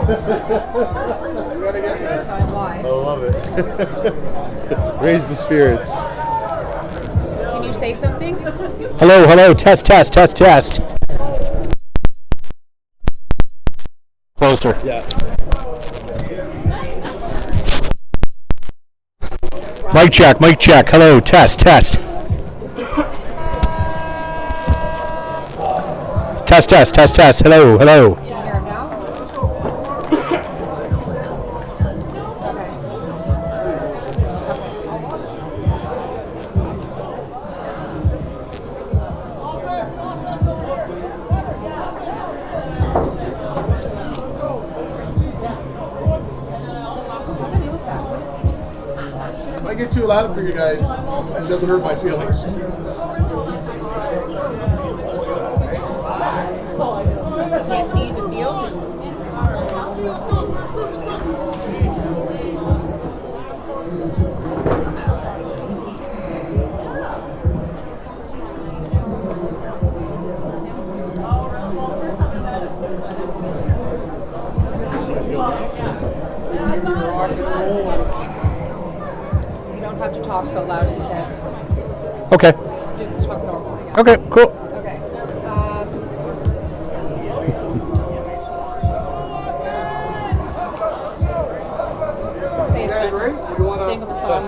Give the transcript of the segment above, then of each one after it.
I love it. Raise the spirits. Can you say something? Hello, hello, test, test, test, test. Closer. Yeah. Mic check, mic check. Hello, test, test. Test, test, test, test. Hello, hello. Can you hear him now? If I get too loud for you guys, it doesn't hurt my feelings. Can't see the field? You don't have to talk so loud, he says. Okay, Just talk normally. okay, cool. Okay. Say a sentence. Sing him a song.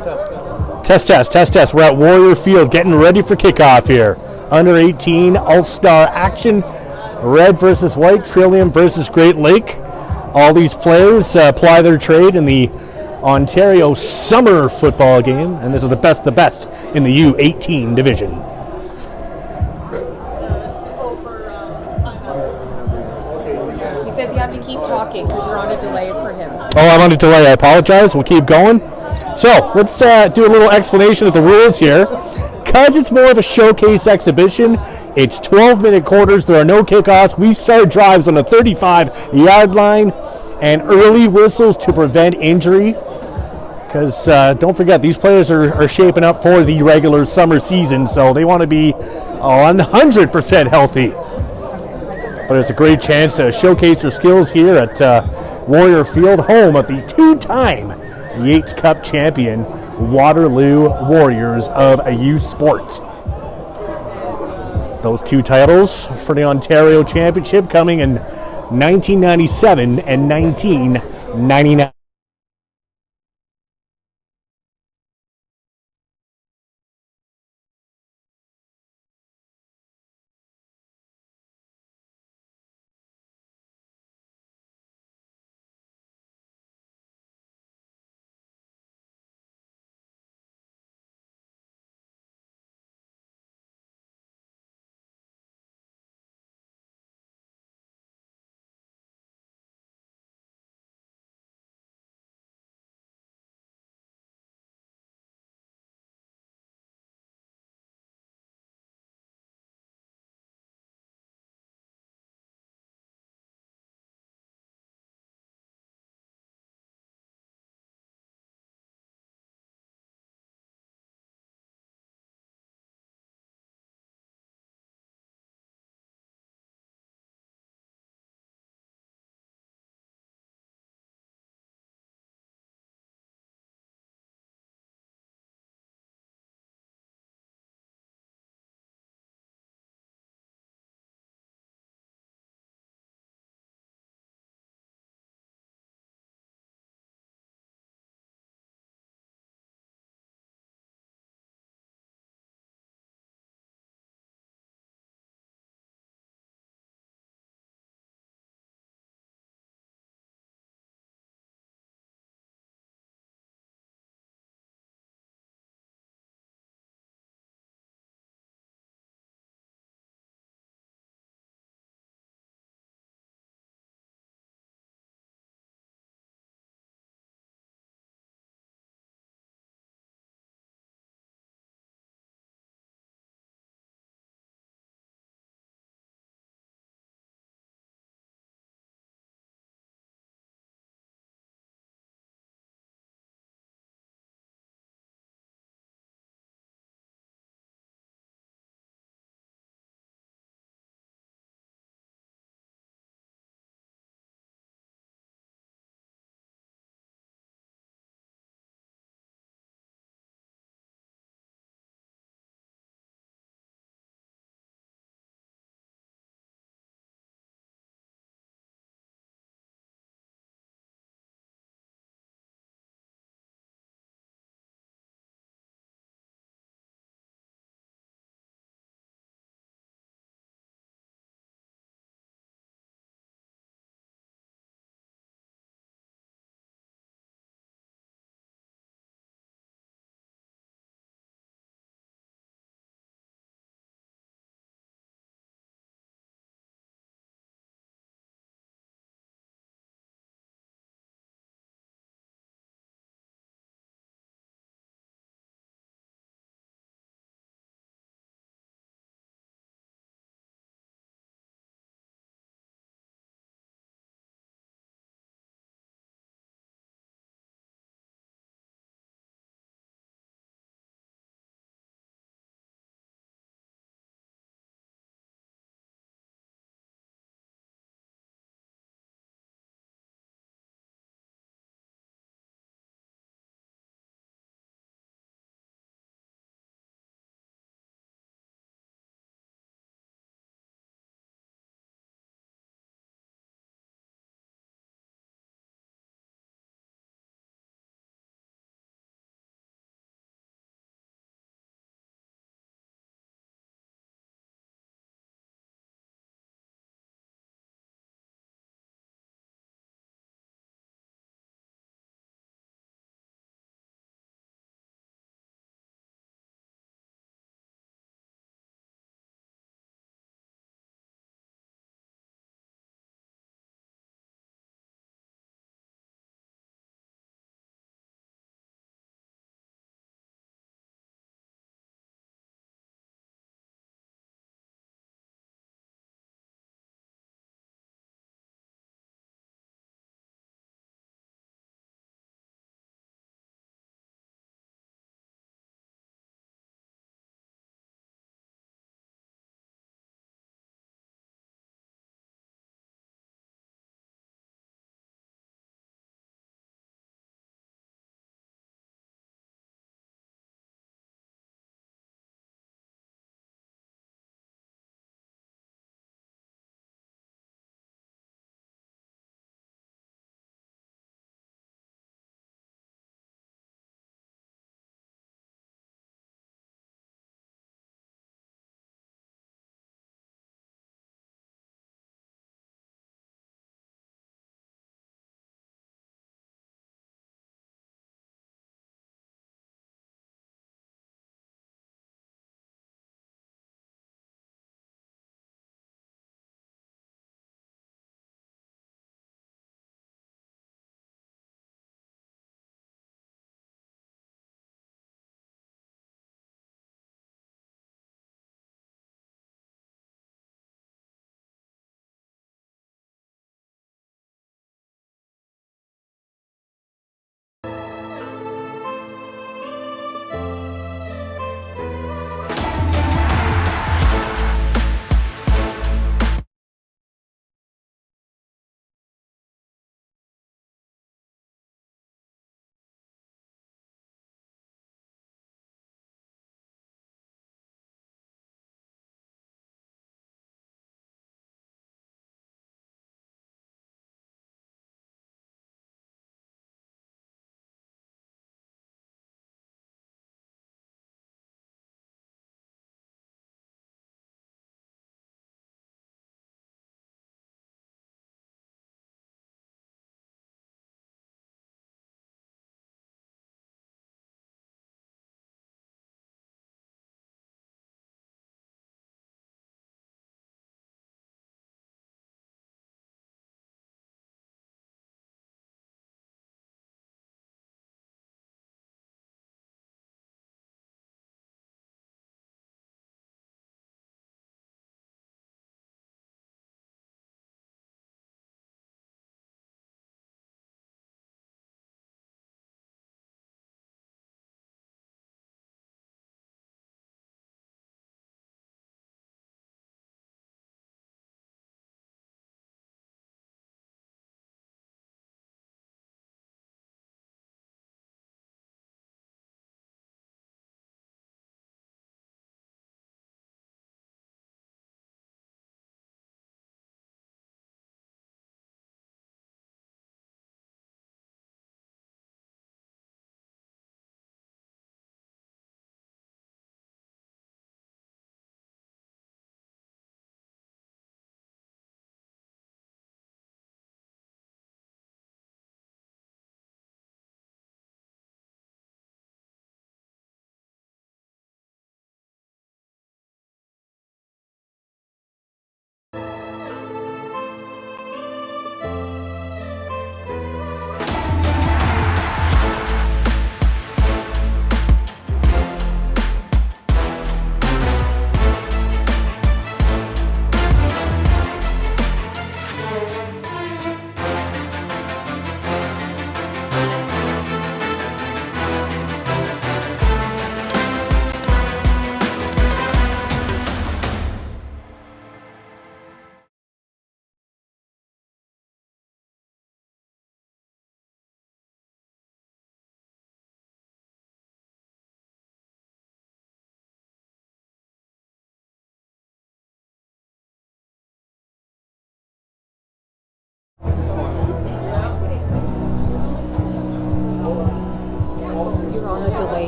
Test, test, test, test. We're at Warrior Field getting ready for kickoff here. Under 18 All-Star action. Red versus White, Trillium versus Great Lake. All these players ply their trade in the Ontario Summer Football game, and this is the best in the U18 division. He says you have to keep talking because you're on a delay for him. Oh, I'm on a delay. I apologize. We'll keep going. So let's do a little explanation of the rules here. Because it's more of a showcase exhibition, it's 12-minute quarters. There are no kickoffs. We start drives on the 35-yard line and early whistles to prevent injury. Because don't forget, these players are shaping up for the regular summer season, so they want to be 100% healthy. But it's a great chance to showcase your skills here at Warrior Field, home of the two-time Yates Cup champion Waterloo Warriors of youth sports. Those two titles for the Ontario Championship coming in 1997 and 1999.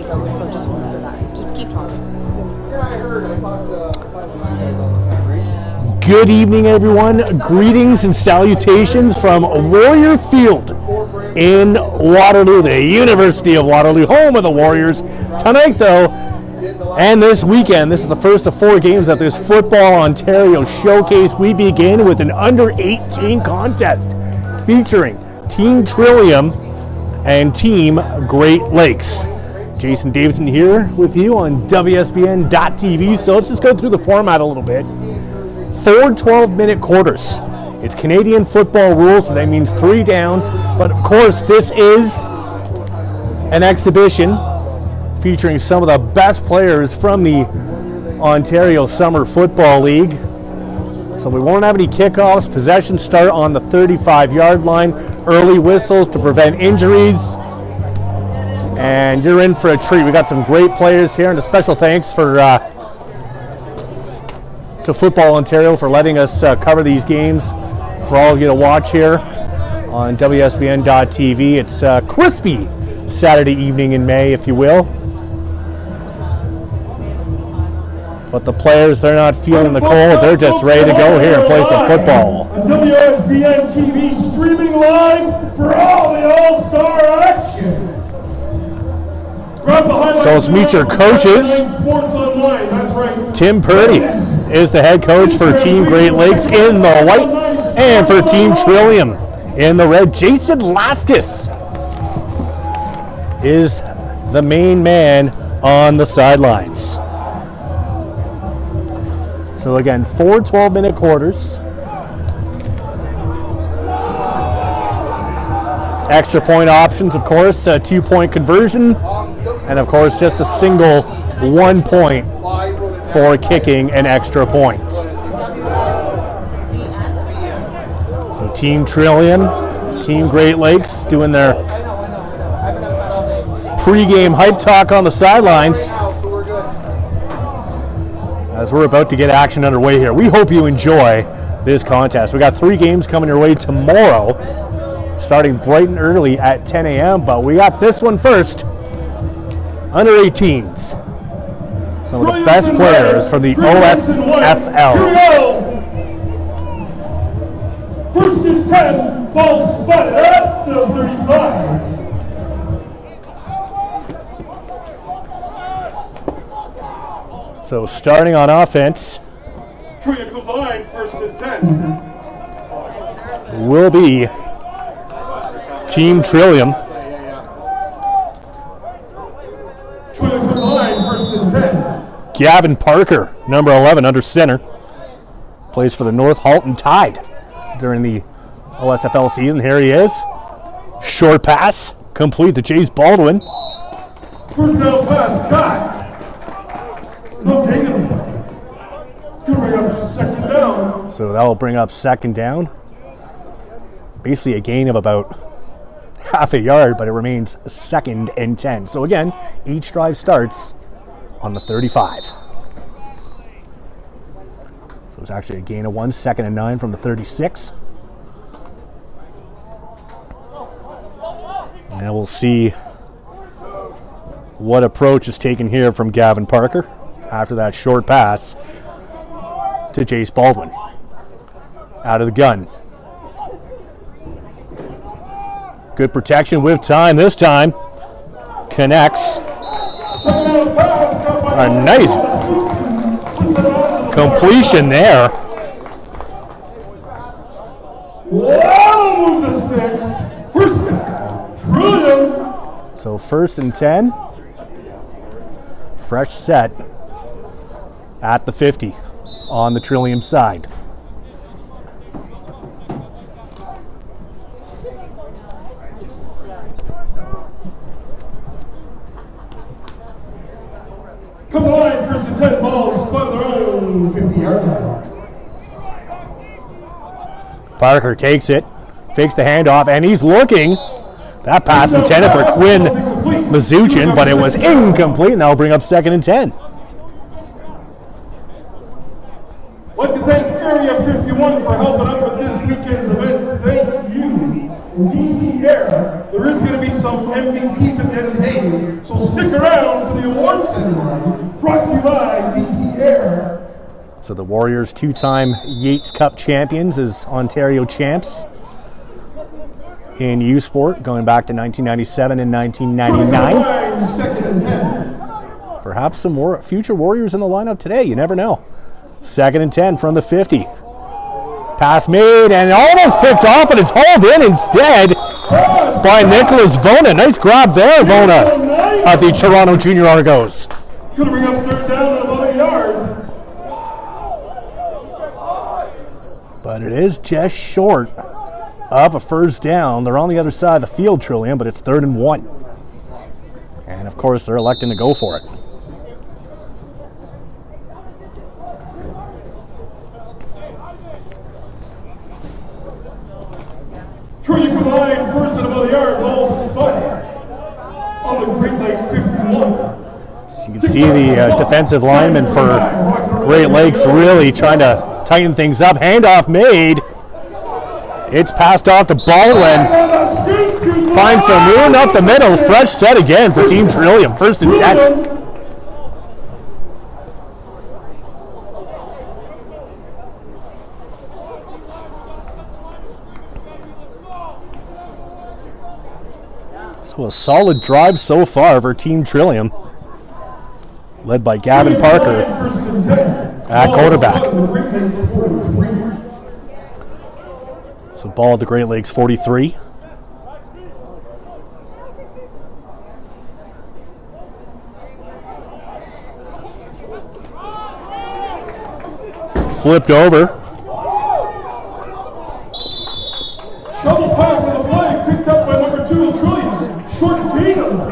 though, so just remember that. Just keep talking. Yeah, I heard. I talked to 509 guys all the time, right? Good evening, everyone. Greetings and salutations from Warrior Field in Waterloo, the University of Waterloo, home of the Warriors. Tonight, though, and this weekend, this is the first of 4 games at this Football Ontario Showcase. We begin with an under-18 contest featuring Team Trillium and Team Great Lakes. Jason Davidson here with you on WSBN.TV. So let's just go through the format a little bit. 4 12-minute quarters. It's Canadian football rules, so that means 3 downs. But of course, this is an exhibition featuring some of the best players from the Ontario Summer Football League. So we won't have any kickoffs. Possessions start on the 35-yard line. Early whistles to prevent injuries. And you're in for a treat. We got some great players here, and a special thanks to Football Ontario for letting us cover these games for all of you to watch here on WSBN.TV. It's a crispy Saturday evening in May, if you will. But the players, they're not feeling the cold. They're just ready to go here and play some football. WSBN TV streaming live for all the All-Star action. So let's meet your coaches. Tim Purdy is the head coach for Team Great Lakes in the white, and for Team Trillium in the red, Jason Lastis is the main man on the sidelines. So again, 4 12-minute quarters. Extra point options, of course, a 2-point conversion, and of course just a single 1 point for kicking an extra point. So Team Trillium, Team Great Lakes doing their pre-game hype talk on the sidelines as we're about to get action underway here. We hope you enjoy this contest. We got 3 games coming your way tomorrow, starting bright and early at 10 a.m., but we got this one first. Under 18s. Some of the best players from the OSFL. First and 10, ball spotted at the 35. So starting on offense Trillium comes line, first and 10. will be Team Trillium. Trillium comes line, first and 10. Gavin Parker, number 11, under center. Plays for the North Halton Tide during the OSFL season. Here he is. Short pass, complete to Chase Baldwin. First down pass, caught. No data. Gonna bring up second down. So that will bring up second down. Basically a gain of about half a yard, but it remains 2nd and 10. So again, each drive starts on the 35. So it's actually a gain of 1, 2nd and 9 from the 36. And we'll see what approach is taken here from Gavin Parker after that short pass to Jace Baldwin. Out of the gun. Good protection with time this time. Connects. A nice completion there. Wow, move the sticks. First down, Trillium. So 1st and 10. Fresh set at the 50 on the Trillium side. Come on, first and 10 balls, spot their own 50-yard line. Parker takes it, fakes the handoff, and he's looking. That pass intended for Quinn Mazuchin, but it was incomplete, and that'll bring up 2nd and 10. I'd like to thank Area 51 for helping out with this weekend's events. Thank you. DC DC Air, there is going to be some MVPs at the end of the day. So stick around for the awards ceremony. Brought to you by DC Air. So the Warriors, two-time Yates Cup champions, as Ontario champs in U Sport, going back to 1997 and 1999. Second and 10. Perhaps some more future Warriors in the lineup today. You never know. 2nd and 10 from the 50. Pass made and almost picked off, but it's hauled in instead by Nicholas Vona. Nice grab there, Vona, at the Toronto Junior Argos. Gonna bring up third down at about a yard. But it is just short of a first down. They're on the other side of the field, Trillium, but it's 3rd and 1. And of course, they're electing to go for it. Trillium combined first at about a yard, ball spotted on the Great Lake 51. So you can see the defensive lineman for Great Lakes really trying to tighten things up. Handoff made. It's passed off to Baldwin. Finds some room up the middle. Fresh set again for Team Trillium. 1st and 10. So a solid drive so far for Team Trillium, led by Gavin Parker at quarterback. So ball at the Great Lakes 43. Flipped over. Shovel pass on the play, picked up by number 2 in Trillium. Short Keenum.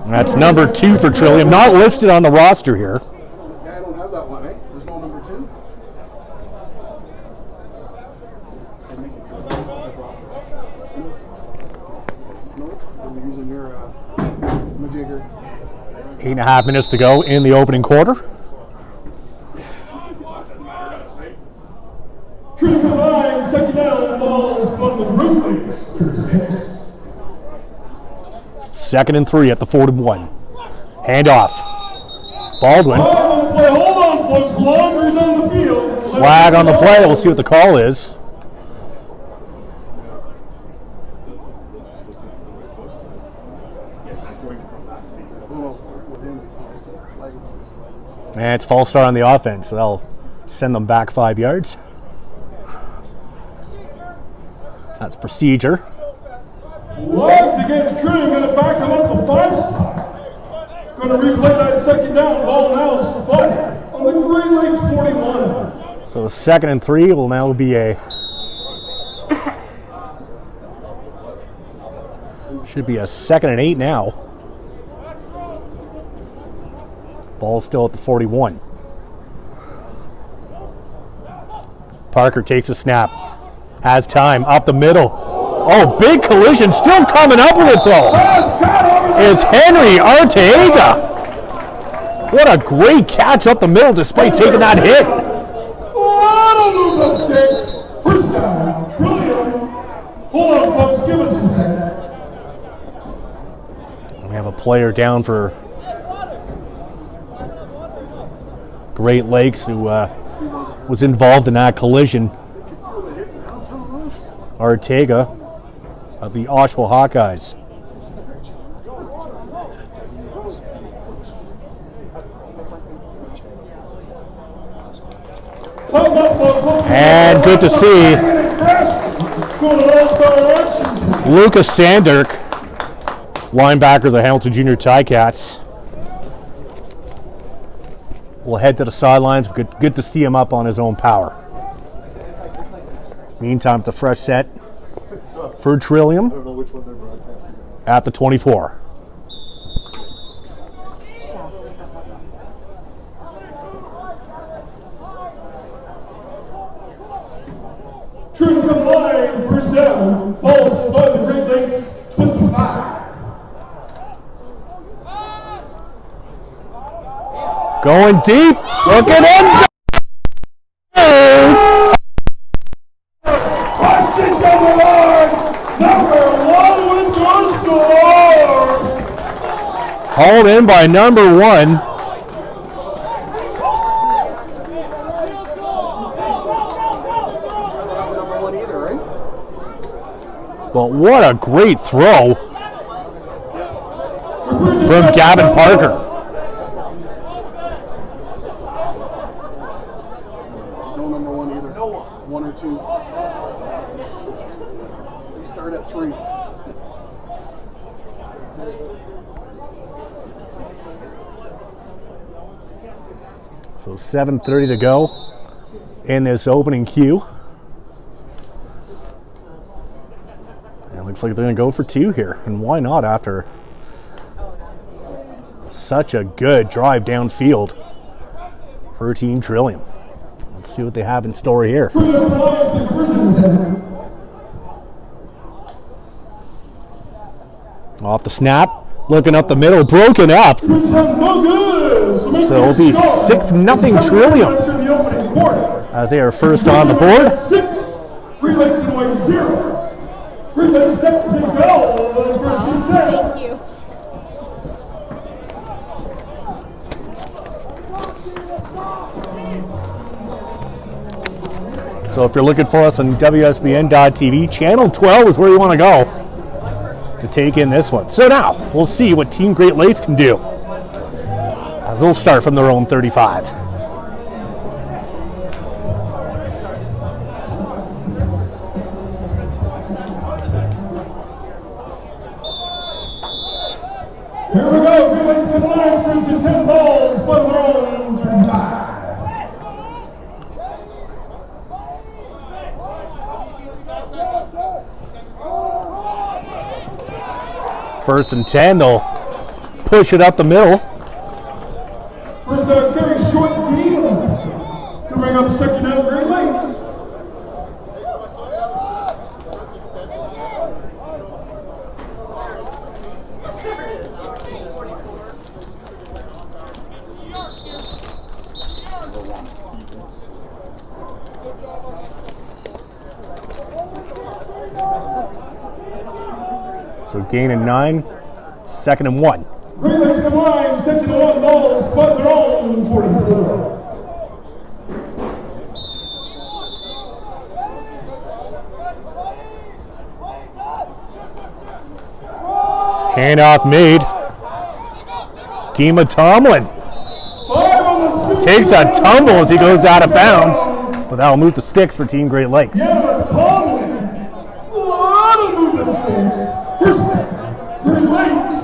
That's number 2 for Trillium, not listed on the roster here. Yeah, I don't have that one, eh? There's no number 2. No, I'm using your majigger. 8.5 minutes to go in the opening quarter. Trillium combined, second down, balls from the Great Lakes 36. 2nd and 3 at the 41. Handoff. Baldwin. Hold on the play, hold on, folks. Laundry's on the field. Flag on the play. We'll see what the call is. And it's false start on the offense, so they'll send them back 5 yards. That's procedure. Lags against Trillium, going to back him up the 5 spot. Going to replay that second down, ball now spotted on the Great Lakes 41. So 2nd and 3 will now be should be a 2nd and 8 now. Ball still at the 41. Parker takes a snap. Has time, up the middle. Oh, big collision, still coming up with it though. Is Henry Arteaga. What a great catch up the middle despite taking that hit. That'll move the sticks. First down, Trillium. Hold on, folks, give us a second. We have a player down for Great Lakes who was involved in that collision. Arteaga of the Osfl Hawkeyes. And good to see Lucas Sanderk, linebacker of the Hamilton Junior Ticats. We'll head to the sidelines. Good to see him up on his own power. Meantime, it's a fresh set for Trillium at the 24. Trillium come line, first down, ball by the Great Lakes 25. Going deep, look at him! 5-6 on the line, now Hauled in by number 1. Number 1 either, right? But what a great throw from Gavin Parker. No number 1 either. No 1 or 2. We start at 3. So 7:30 to go in this opening queue. And it looks like they're going to go for 2 here. And why not after such a good drive downfield for Team Trillium? Let's see what they have in store here. Off the snap, looking up the middle, broken up. So it'll be 6-0 Trillium as they are first on the board. 6. Green Lakes in white 0. Green Lakes set to take goal. First and 10. Thank you. So if you're looking for us on WSBN.TV, channel 12 is where you want to go to take in this one. So now we'll see what Team Great Lakes can do as they'll start from their own 35. Here we go. Green Lakes combined first and 10 balls by their own 35. First and 10, they'll push it up the middle. First carry short gain to bring up second down Great Lakes. So gain of 9, second and 1. Great Lakes combined second and 1 balls by their own 44. Handoff made. Dima Tomlin takes a tumble as he goes out of bounds, but that'll move the sticks for Team Great Lakes. Yeah, Tomlin. That'll move the sticks. First down, Great Lakes.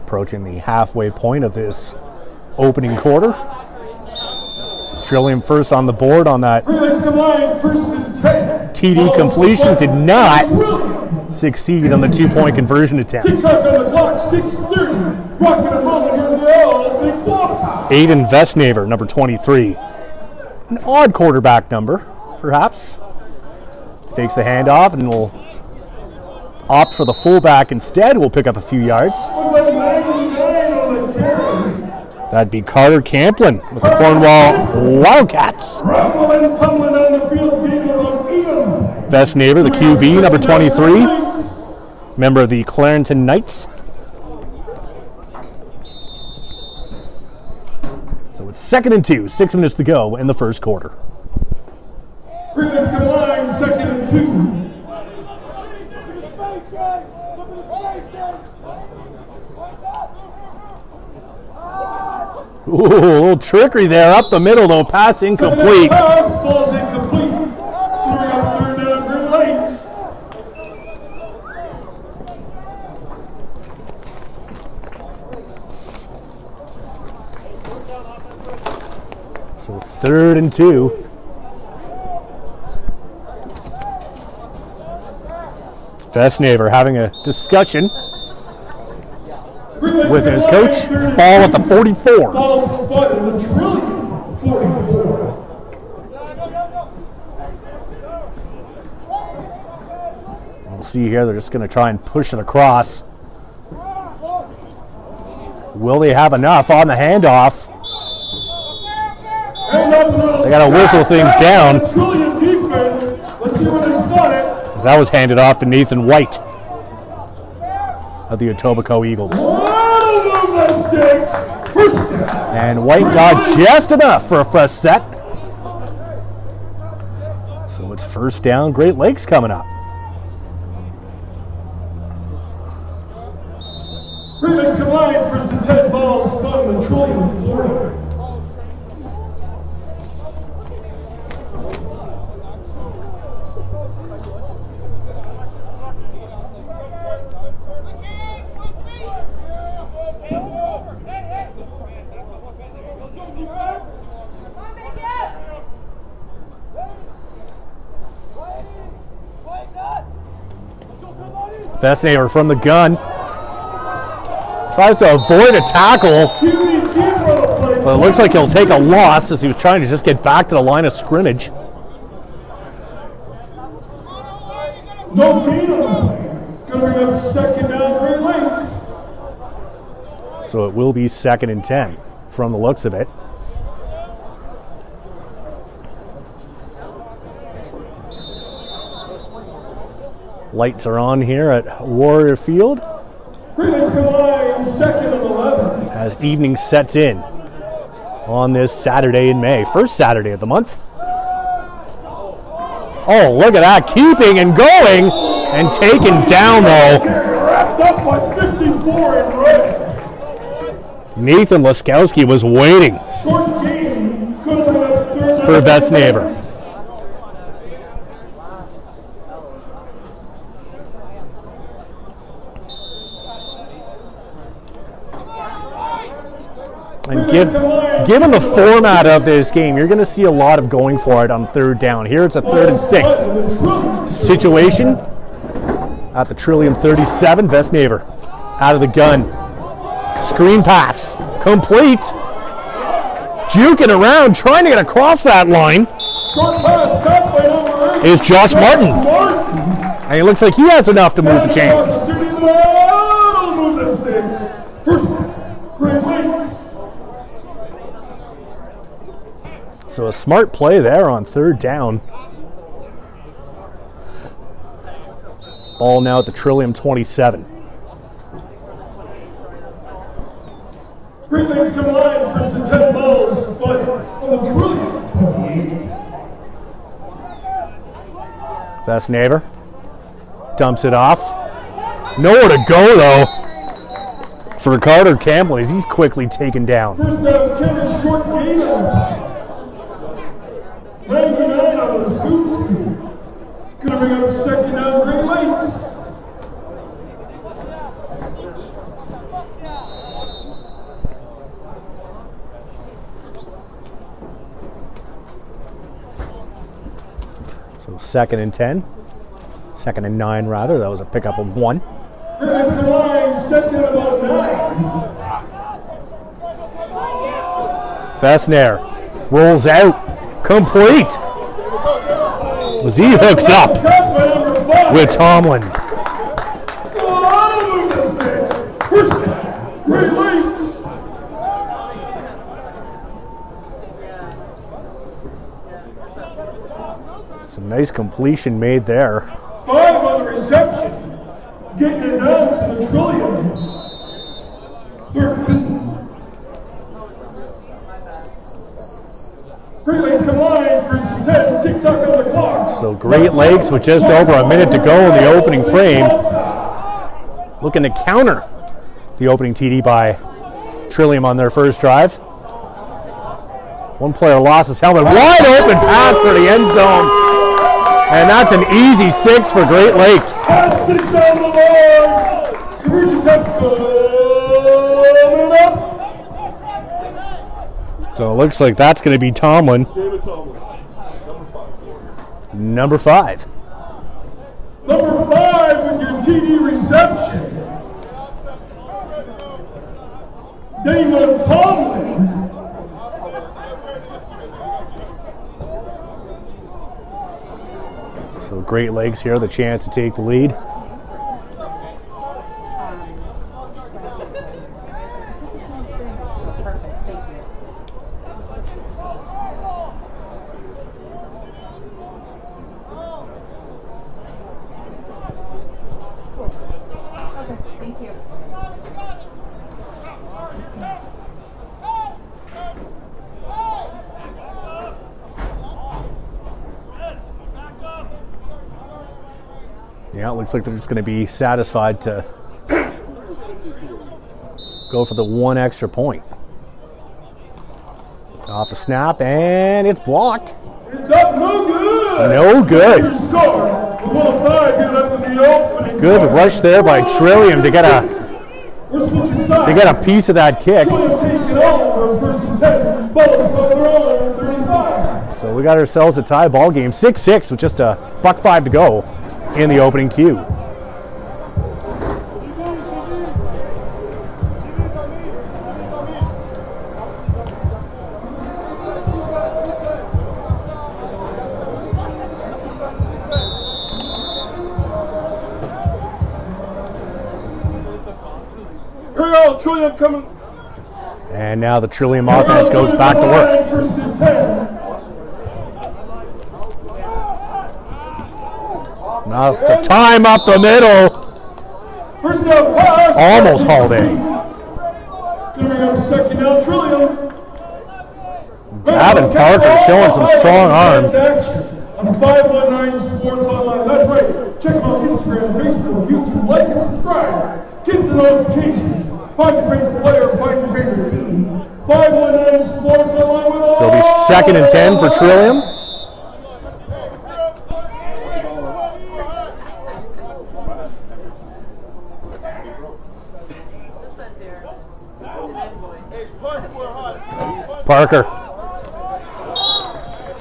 Approaching the halfway point of this opening quarter. Trillium first on the board on that Great Lakes combined first and 10. TD completion, did not succeed on the 2-point conversion attempt. 6 on the clock, 6:30. Rocking and rolling here in the opening quarter. Aiden Vestnaver, number 23. An odd quarterback number, perhaps. Fakes the handoff and will opt for the fullback instead. We'll pick up a few yards. Looks like 99 on the carry. That'd be Carter Camplin with the Cornwall Wildcats. Rumbling and tumbling down the field, gaining on Edom. Vestnaver, the QB, number 23. Member of the Clarenton Knights. So it's 2nd and 2, 6 minutes to go in the first quarter. Great Lakes combined second and 2. Ooh, a little trickery there up the middle though, pass incomplete. Pass, ball's incomplete. Throwing up third down, Great Lakes. So 3rd and 2. Vestnaver having a discussion with his coach. Ball at the 44. Ball spotted the Trillium 44. We'll see here, they're just going to try and push it across. Will they have enough on the handoff? And up the middle, They got to whistle things down. Trillium defense. Let's see where they spot it. As that was handed off to Nathan White of the Etobicoke Eagles. Oh, move that sticks. First down. And White got just enough for a fresh set. So it's first down, Great Lakes coming up. Great Lakes combined, first and 10 balls spun the Trillium, Florida. Vesnaver from the gun. Tries to avoid a tackle, but it looks like he'll take a loss as he was trying to just get back to the line of scrimmage. No gain on the play. Going to bring up second down, Great Lakes. So it will be 2nd and 10 from the looks of it. Lights are on here at Warrior Field Great Lakes combined, 2nd and 11. as evening sets in on this Saturday in May. First Saturday of the month. Oh, look at that. Keeping and going and taken down, though. Wrapped up by 54 in red. Nathan Laskowski was waiting Short game. Going to bring up third down. for Vesnaver. And given the format of this game, you're going to see a lot of going for it on third down. Here it's a 3rd and 6 situation at the Trillium 37. Vesnaver out of the gun. Screen pass complete. Juking around, trying to get across that line Short pass, caught by number 8. is Josh Martin. And it looks like he has enough to move the chains. Don't move the sticks. First down, Great Lakes. So a smart play there on third down. Ball now at the Trillium 27. Great Lakes combined, first and 10 balls, but on the Trillium, 28. Vesnaver dumps it off. Nowhere to go, though, for Carter Campbell as he's quickly taken down. First down, Kevin, short gain on the play. 99 on the scoop. Gonna bring up second down, Great Lakes. So 2nd and 10. 2nd and 9, rather. That was a pickup of 1. Great Lakes combined, second and about 9. Vesnair rolls out. Complete. As he hooks up with Tomlin. First down, Great Lakes. Some nice completion made there. 5 on the reception. Getting it down to the Trillium. 13. Great Lakes combined, first and 10, tick-tock on the clock. So Great Lakes with just over a minute to go in the opening frame. Looking to counter the opening TD by Trillium on their first drive. One player lost his helmet. Wide open pass for the end zone. And that's an easy 6 for Great Lakes. And 6 on the board. Conversion attempt coming up. So it looks like that's going to be Tomlin. David Tomlin. Number 5. Number 5 with your TD reception. David Tomlin. So Great Lakes here, the chance to take the lead. Yeah, it looks like they're just going to be satisfied to go for the one extra point. Off the snap, and it's blocked. It's up, no good. No good. Your score. The 105 here left in the opening. Good rush there by Trillium to get We're switching sides. to get a piece of that kick. Trillium taking over first and 10. Osfl on their own 35. So we got ourselves a tie ball game, 6-6 with just a $1.05 to go in the opening queue. Here we go, Trillium coming. And now the Trillium offense goes back to work. First and 10. Now it's the time up the middle. First down pass. Almost hauled in. Giving up second down, Trillium. Gavin Parker showing some strong arms. On 519 Sports Online. That's right. Check them out on Instagram, Facebook, YouTube. Like and subscribe. Get the notifications. Find your favorite player. Find your favorite team. 519 Sports Online with all. So it'll be 2nd and 10 for Trillium. Parker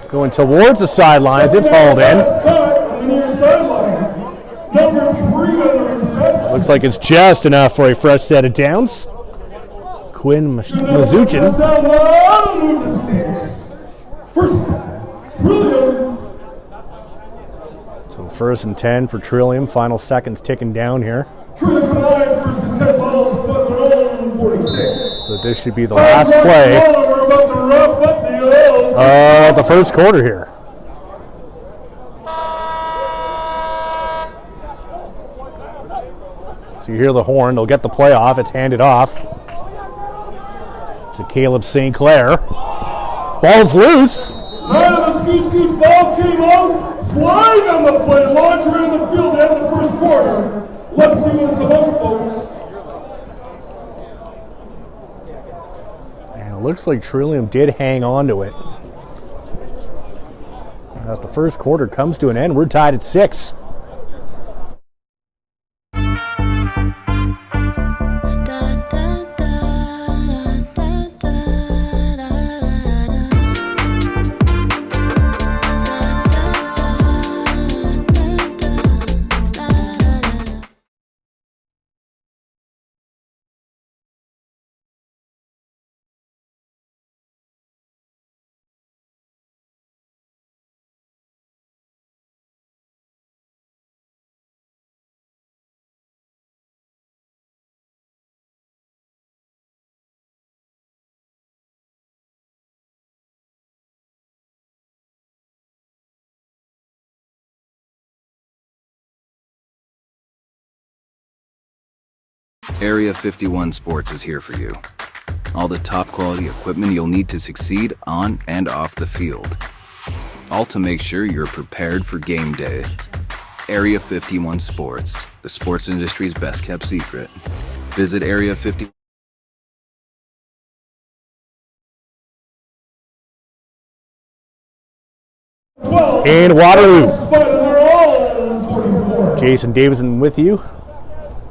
going towards the sidelines. It's hauled in. Looks like it's just enough for a fresh set of downs. Quinn Mazuchin. So 1st and 10 for Trillium. Final seconds ticking down here. So this should be the last play of the first quarter here. So you hear the horn. They'll get the play off. It's handed off to Caleb St. Clair. Ball's loose. The scoot ball came out, flying on the play, launched around the field to end the first quarter. Let's see what it's about, folks. And it looks like Trillium did hang on to it. As the first quarter comes to an end, we're tied at 6. Area 51 Sports is here for you. All the top quality equipment you'll need to succeed on and off the field. All to make sure you're prepared for game day. Area 51 Sports, the sports industry's best kept secret. Visit Area 51. In Waterloo, Jason Davidson with you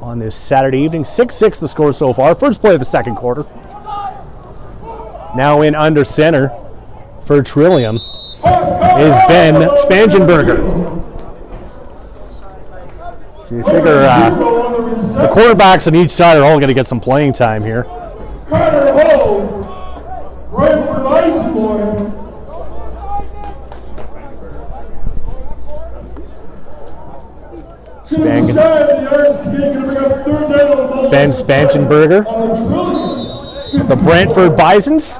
on this Saturday evening. 6-6 the score so far. First play of the second quarter. Now in under center for Trillium is Ben Spangenberger. So you figure the quarterbacks on each side are all going to get some playing time here. Carter Ho, right for Eisenborn. Ben Spangenberger, the Brantford Bisons.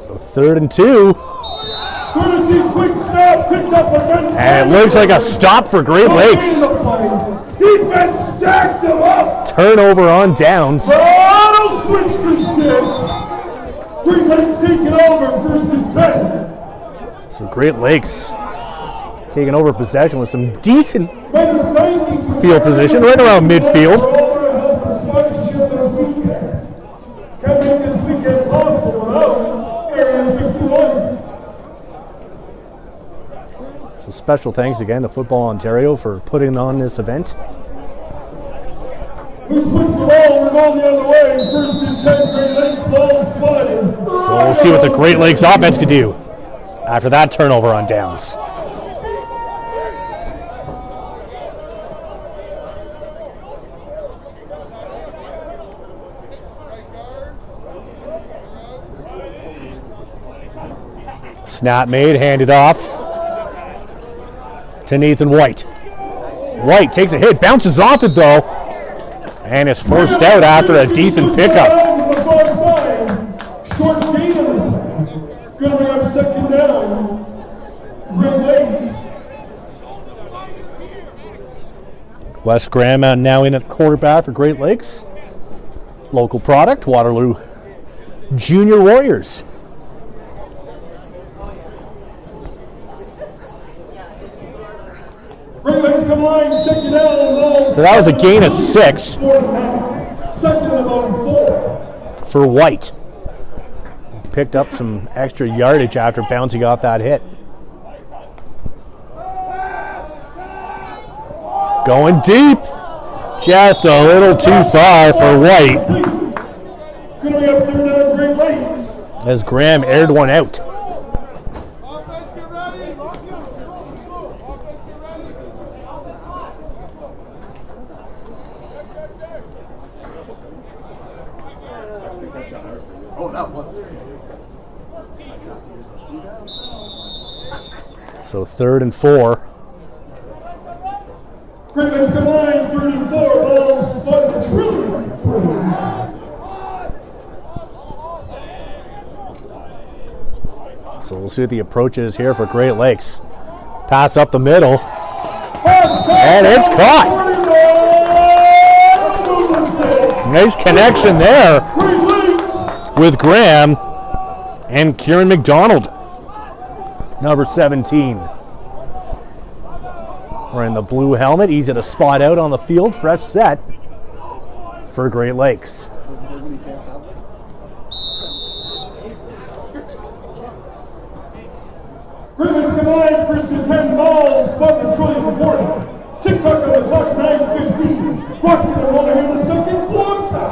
So 3rd and 2. Quick snap, picked up against. And it looks like a stop for Great Lakes. Defense stacked him up. Turnover on downs. That'll switch the sticks. Great Lakes taking over, 1st and 10. So Great Lakes taking over possession with some decent field position right around midfield. Can't make this weekend possible without Area 51. So special thanks again to Football Ontario for putting on this event. We switch the ball, we're going the other way. 1st and 10, Great Lakes ball spotted. So we'll see what the Great Lakes offense can do after that turnover on downs. Snap made, handed off to Nathan White. White takes a hit, bounces off it though, and is forced out after a decent pickup. Short gain of the play. Gonna bring up 2nd down. Great Lakes. Wes Graham now in at quarterback for Great Lakes. Local product, Waterloo Junior Warriors. Great Lakes come line, 2nd down. So that was a gain of 6 2nd and about 4. for White. Picked up some extra yardage after bouncing off that hit. Going deep. Just a little too far for White. Gonna be up 3rd down, Great Lakes. As Graham aired one out. So 3rd and 4. Great Lakes come line, 3rd and 4. Ball spun trillion. So we'll see what the approach is here for Great Lakes. Pass up the middle. And it's caught. Nice connection there with Graham and Kieran McDonald. Number 17. Wearing the blue helmet, easy to spot out on the field. Fresh set for Great Lakes. Great Lakes combined, 1st and 10 balls, spun the trillion 40. Tick-tock on the clock, 9:15. Rocking and rolling here in the 2nd quarter.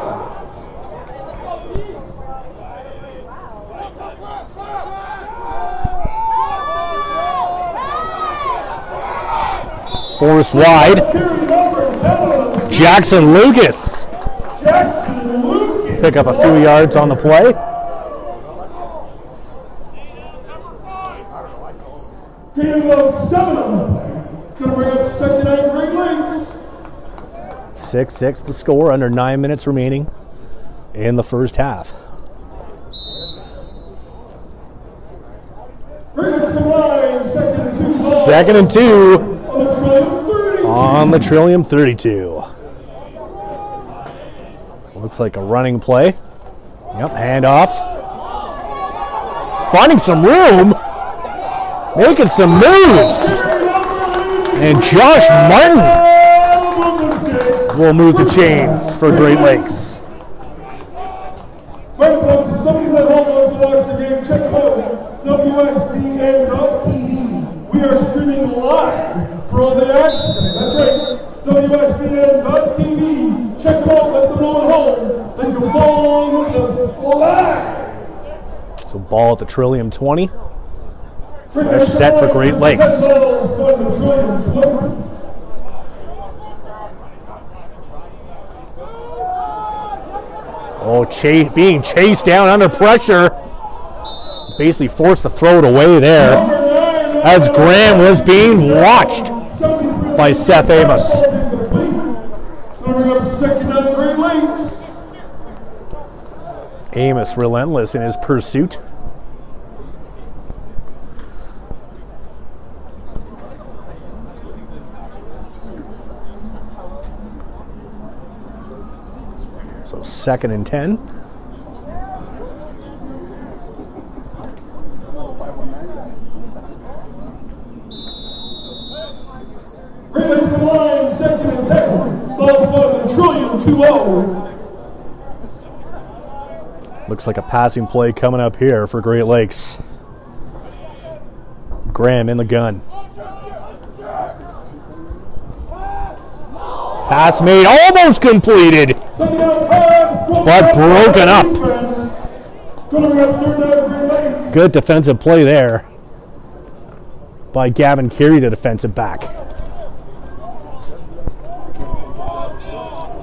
Force wide. Jackson Lucas. Pick up a few yards on the play. Gain about 7 on the play. Gonna bring up 2nd down, Great Lakes. 6-6 the score, under 9 minutes remaining in the first half. Great Lakes combined, 2nd and 2 balls. 2nd and 2 on the on the Trillium Trillium 32. 32. Looks like a running play. Yep, handoff. Finding some room. Making some moves. And Josh Martin will move the chains for Great Lakes. Right, folks, if somebody's at home wants to watch the game, check them out. WSBN.TV. We are streaming live for all the action today. That's right. WSBN.TV. Check them out. Let them know at home. They can follow along with us live. So ball at the Trillium 20. Fresh set for Great Lakes. Oh, being chased down under pressure. Basically forced to throw it away there as Graham was being watched by Seth Amos. Amos relentless in his pursuit. So 2nd and 10. Great Lakes come line, 2nd and 10. Ball spot the Trillium 2-0. Looks like a passing play coming up here for Great Lakes. Graham in the gun. Pass made, almost completed, but broken up. Good defensive play there by Gavin Carey, the defensive back.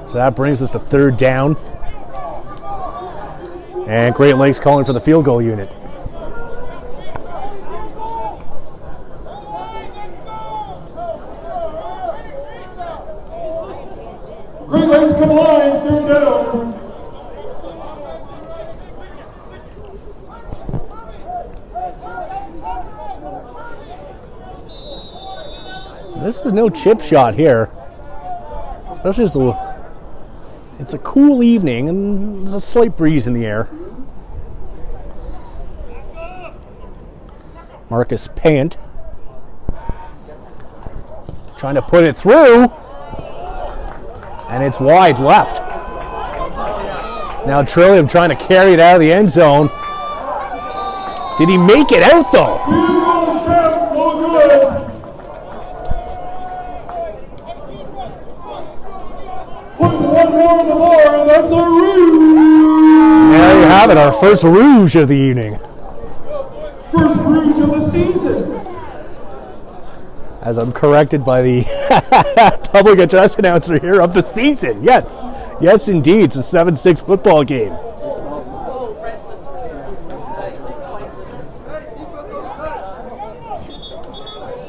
So that brings us to 3rd down. And Great Lakes calling for the field goal unit. Great Lakes come line, 3rd down. This is no chip shot here. Especially as it's a cool evening and there's a slight breeze in the air. Marcus Pant trying to put it through, and it's wide left. Now Trillium trying to carry it out of the end zone. Did he make it out though? Put one more on the bar, that's a rouge! There you have it, our first rouge of the evening. First rouge of the season. As I'm corrected by the public address announcer here, of the season. Yes, yes indeed, it's a 7-6 football game.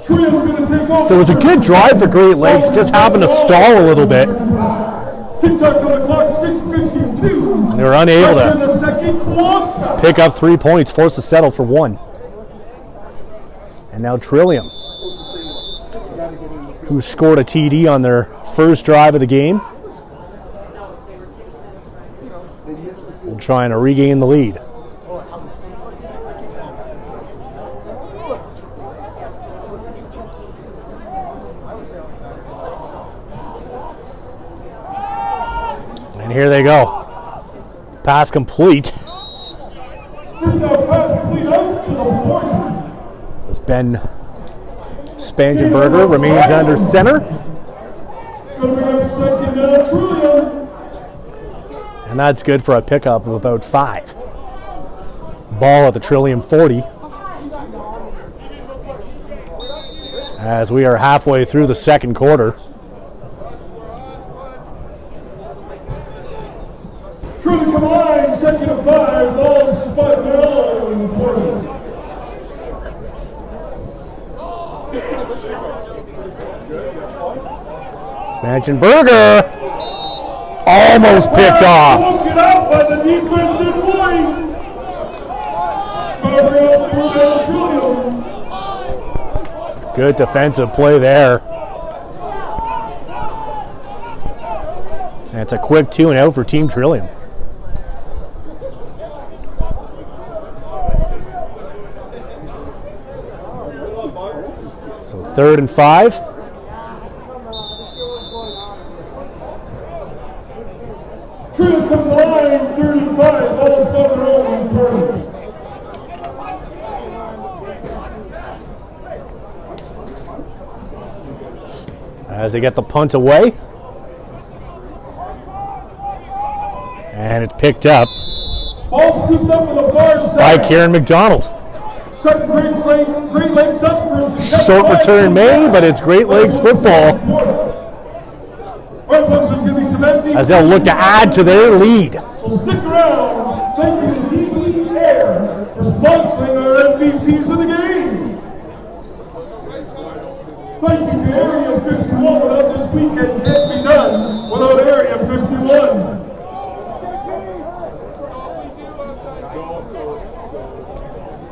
So it was a good drive for Great Lakes, just happened to stall a little bit. Tick-tock on the clock, 6:52. And they were unable in the second quarter. to pick up 3 points, forced to settle for 1. And now Trillium, who scored a TD on their first drive of the game, trying to regain the lead. And here they go. Pass complete. First down pass complete out to the 40. As Ben Spangenberger remains under center. Gonna bring up 2nd down, Trillium. And that's good for a pickup of about 5. Ball at the Trillium 40. As we are halfway through the second quarter. Trillium come line, 2nd and 5. Ball spot now in 40. Spangenberger almost picked off. Broken out by the defensive line. Covering up 3rd down, Trillium. Good defensive play there. And it's a quick 2 and out for Team Trillium. So 3rd and 5. Trillium comes to line, 3rd and 5. Ball spot their own 30. As they get the punt away. And it's picked up Ball scooped up with a far by side. Kieran McDonald. Second Great Lakes up for Short return made, but it's Great Lakes football All right, folks, there's going to be some empty. as they'll look to add to their lead. So stick around. Thank you to DC Air for sponsoring our MVPs of the game. Thank you to Area 51. Without this weekend can't be done without Area 51.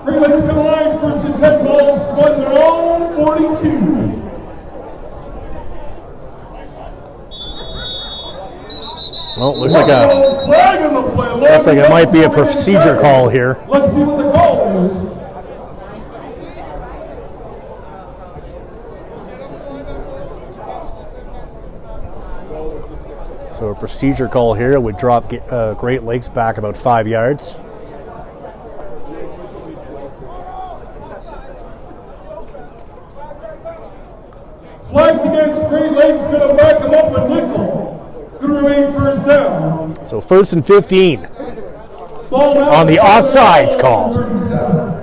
Great Lakes come line, 1st and 10. Balls spun their own 42. Well, looks like Flag on the play. looks like it might be a procedure call here. Let's see what the call is. So a procedure call here would drop Great Lakes back about 5 yards. Flags against Great Lakes, going to back them up a nickel. Going to remain first down. So 1st and 15 Ball now on the offsides call. 37.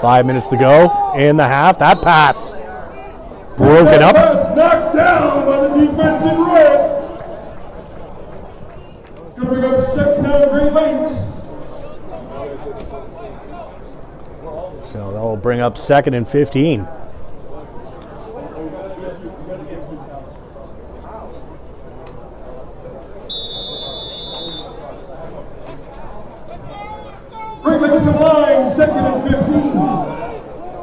Five minutes to go in the half. That pass broken up. Pass knocked down by the defense in red. It's going to bring up second down Great Lakes. So that will bring up 2nd and 15. Great Lakes combined, 2nd and 15.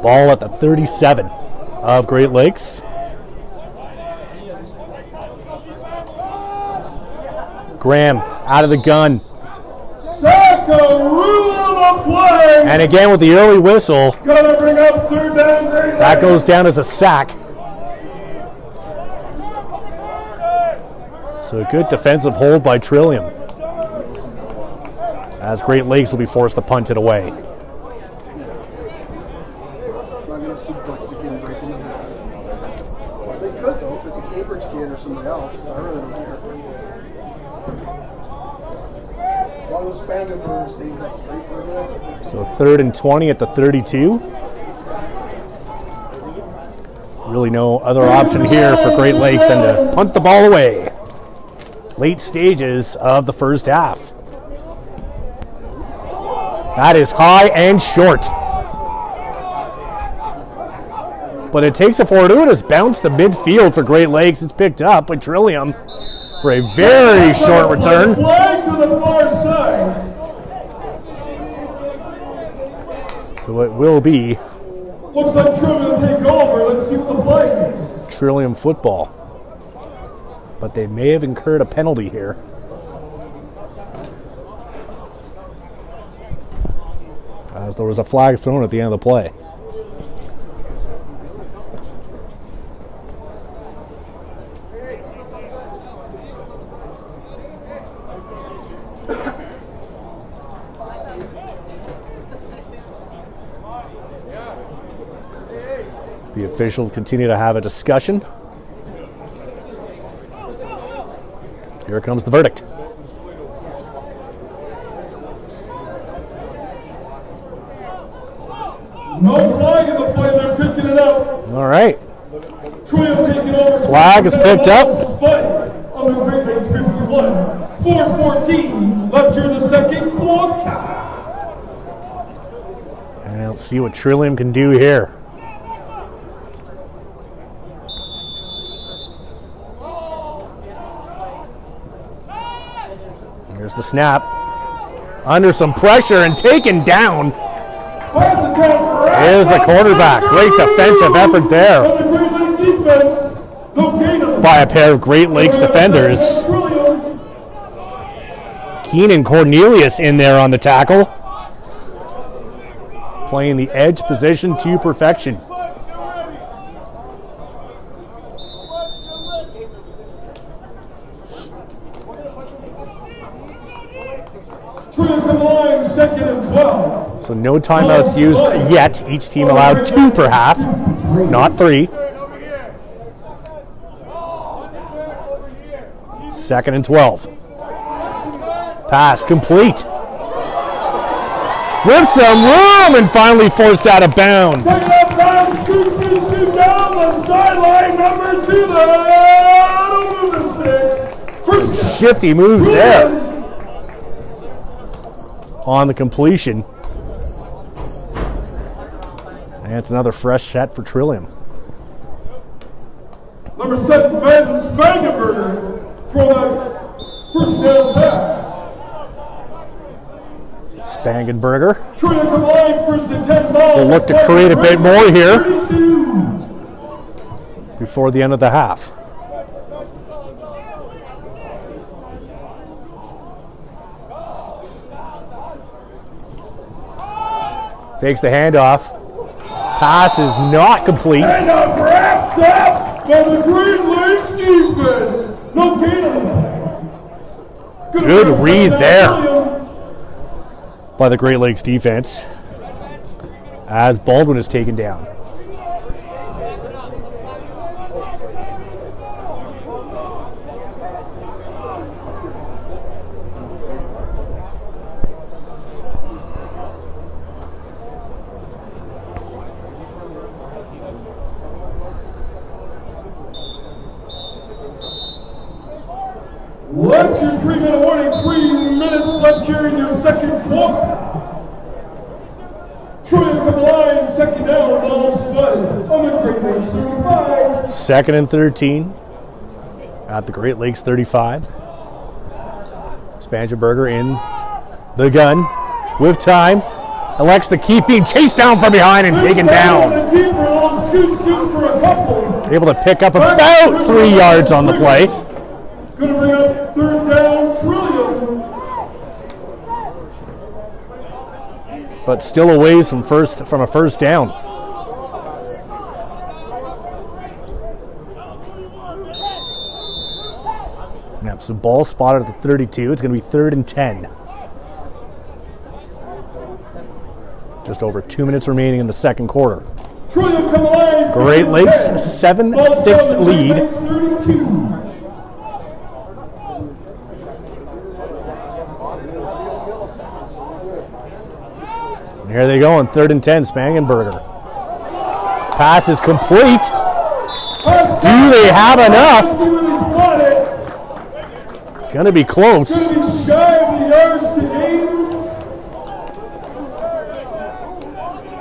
Ball at the 37 of Great Lakes. Graham out of the gun. Sackaroo on the play. And again with the early whistle, Gonna bring up 3rd down Great Lakes. that goes down as a sack. So a good defensive hold by Trillium, as Great Lakes will be forced to punt it away. I'm not going to suplex the kid and break him. They could, though, if it's a Cambridge kid or somebody else. I really don't care. As long as Spangenberg stays up straight for a minute. So 3rd and 20 at the 32. Really no other option here for Great Lakes than to punt the ball away. Late stages of the first half. That is high and short. But it takes a fortuitous bounce to midfield for Great Lakes. It's picked up by Trillium for a very short return. Flag to the far side. So it will be Looks like Trillium will take over. Let's see what the flag is. Trillium football. But they may have incurred a penalty here. As there was a flag thrown at the end of the play. The officials continue to have a discussion. Here comes the verdict. No flag in the play. They're picking it up. All right. Trillium taking over. Flag is picked up. On the Great Lakes 51. 4:14 left here in the second quarter. And let's see what Trillium can do here. Here's the snap. Under some pressure and taken down is the quarterback. Great defensive effort there by a pair of Great Lakes defenders. Keenan Cornelius in there on the tackle, playing the edge position to perfection. Second and 12. So no timeouts used yet. Each team allowed 2 per half, not 3. 2nd and 12. Pass complete. With some room and finally forced out of bounds. Down the sideline, number 2. Don't move the sticks. First Shifty moves there on the completion. And it's another fresh set for Trillium. number 7, Ben Spangenberger, from a first down pass. Spangenberger Trio combined first and 10 balls. will look to create a bit more here 32. before the end of the half. Fakes the handoff. Pass is not complete. And a wrapped up by the Great Lakes defense. No gain on the play. Good read there by the Great Lakes defense as Baldwin is taken down. What's your 3-minute warning? 3 minutes left here in your second quarter. Troy Kabbalah, second down, ball spotted on the Great Lakes 35. Second and 13 at the Great Lakes 35. Spangenberger in the gun with time. Elects to keep being chased down from behind and taken down. The keeper will scoot for a couple. Able to pick up about 3 yards on the play. Going to bring up third down, Trillium. But still a ways from a first down. Yep, so ball spotted at the 32. It's going to be 3rd and 10. Just over 2 minutes remaining in the second quarter. Trillium come alive. Great Lakes 7-6 lead. 32. And here they go on 3rd and 10, Spangenberger. Pass is complete. Do they have enough? It's going to be close. Shy of the yards to gain.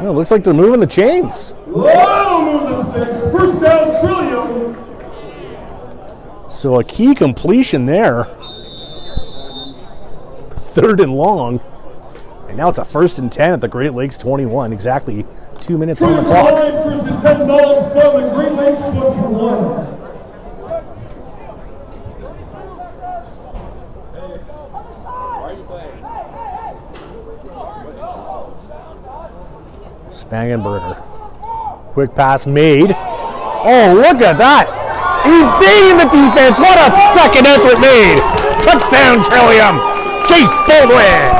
Well, it looks like they're moving the chains. Oh, move the sticks. First down, Trillium. So a key completion there. 3rd and long. And now it's a 1st and 10 at the Great Lakes 21. Exactly 2 minutes on the clock. First and 10 balls from the Great Lakes 21. Spangenberger. Quick pass made. Oh, look at that. Evading the defense. What a second effort made. Touchdown, Trillium. Chase Baldwin.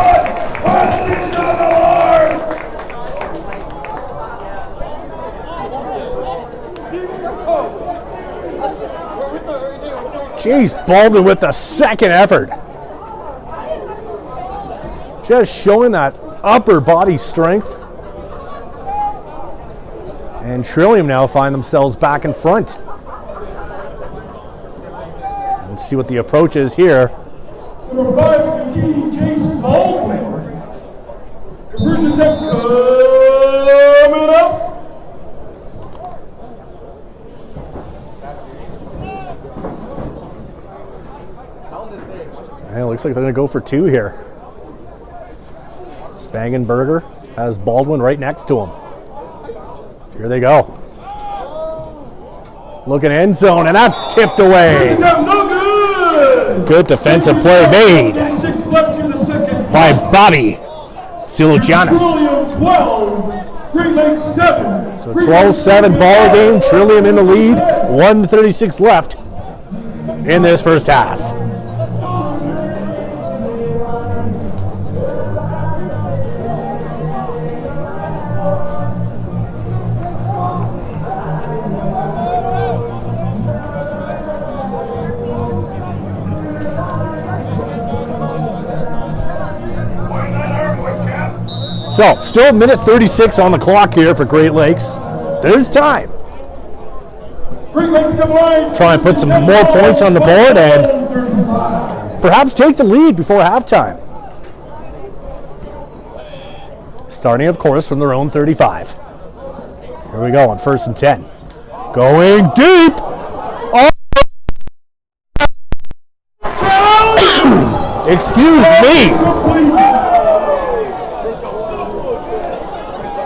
Chase Baldwin with a second effort. Just showing that upper body strength. And Trillium now find themselves back in front. Let's see what the approach is here. Number 5 continuing, Jason Baldwin. Conversion attempt coming up. And it looks like they're going to go for 2 here. Spangenberger has Baldwin right next to him. Here they go. Looking end zone, and that's tipped away. No good. Good defensive play made by Bobby Silugianis. Trillium 12, Great Lakes 7. So 12-7 ball game. Trillium in the lead. 1:36 left in this first half. So, still 1:36 on the clock here for Great Lakes. There's time. Try and put some more points on the board and perhaps take the lead before halftime. Starting, of course, from their own 35. Here we go on 1st and 10. Going deep. Oh. Excuse me.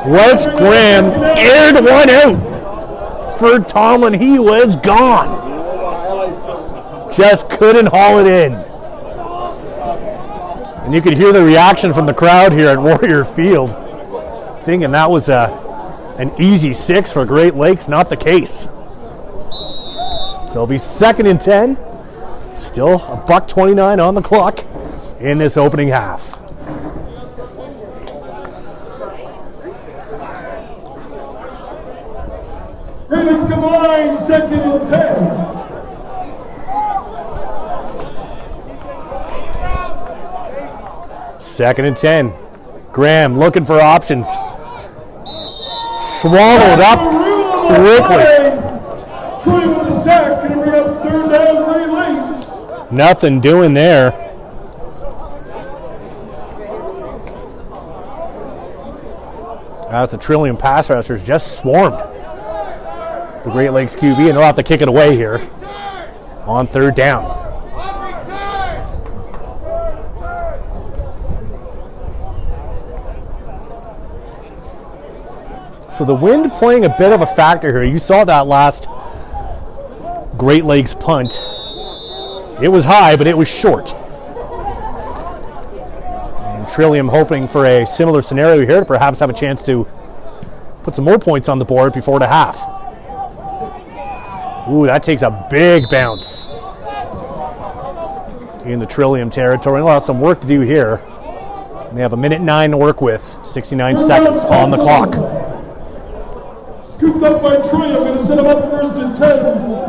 Wes Graham aired one out for Tomlin. He was gone. Just couldn't haul it in. And you could hear the reaction from the crowd here at Warrior Field, thinking that was an easy 6 for Great Lakes. Not the case. So it'll be 2nd and 10. Still $1:29 on the clock in this opening half. Great Lakes combined, 2nd and 10. Second and 10. Graham looking for options. Swallowed up quickly. Troy with the sack, going to bring up 3rd down, Great Lakes. Nothing doing there. As the Trillium pass rushers just swarmed the Great Lakes QB, and they'll have to kick it away here on 3rd down. So the wind playing a bit of a factor here. You saw that last Great Lakes punt. It was high, but it was short. And Trillium hoping for a similar scenario here to perhaps have a chance to put some more points on the board before the half. Ooh, that takes a big bounce in the Trillium territory. They'll have some work to do here. They have 1:09 to work with, 69 seconds on the clock. Scooped up by Troy. I'm going to set him up 1st and 10.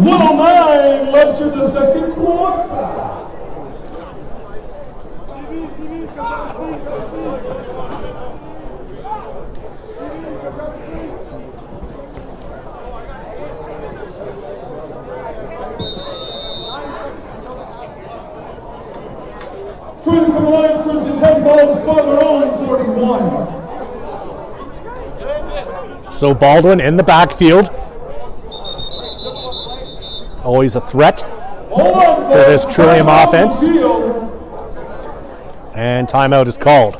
1:09 left in the 2nd quarter. Troy to come alive, 1st and 10. Ball spot their own 41. So Baldwin in the backfield. Always a threat for this Trillium offense. And timeout is called.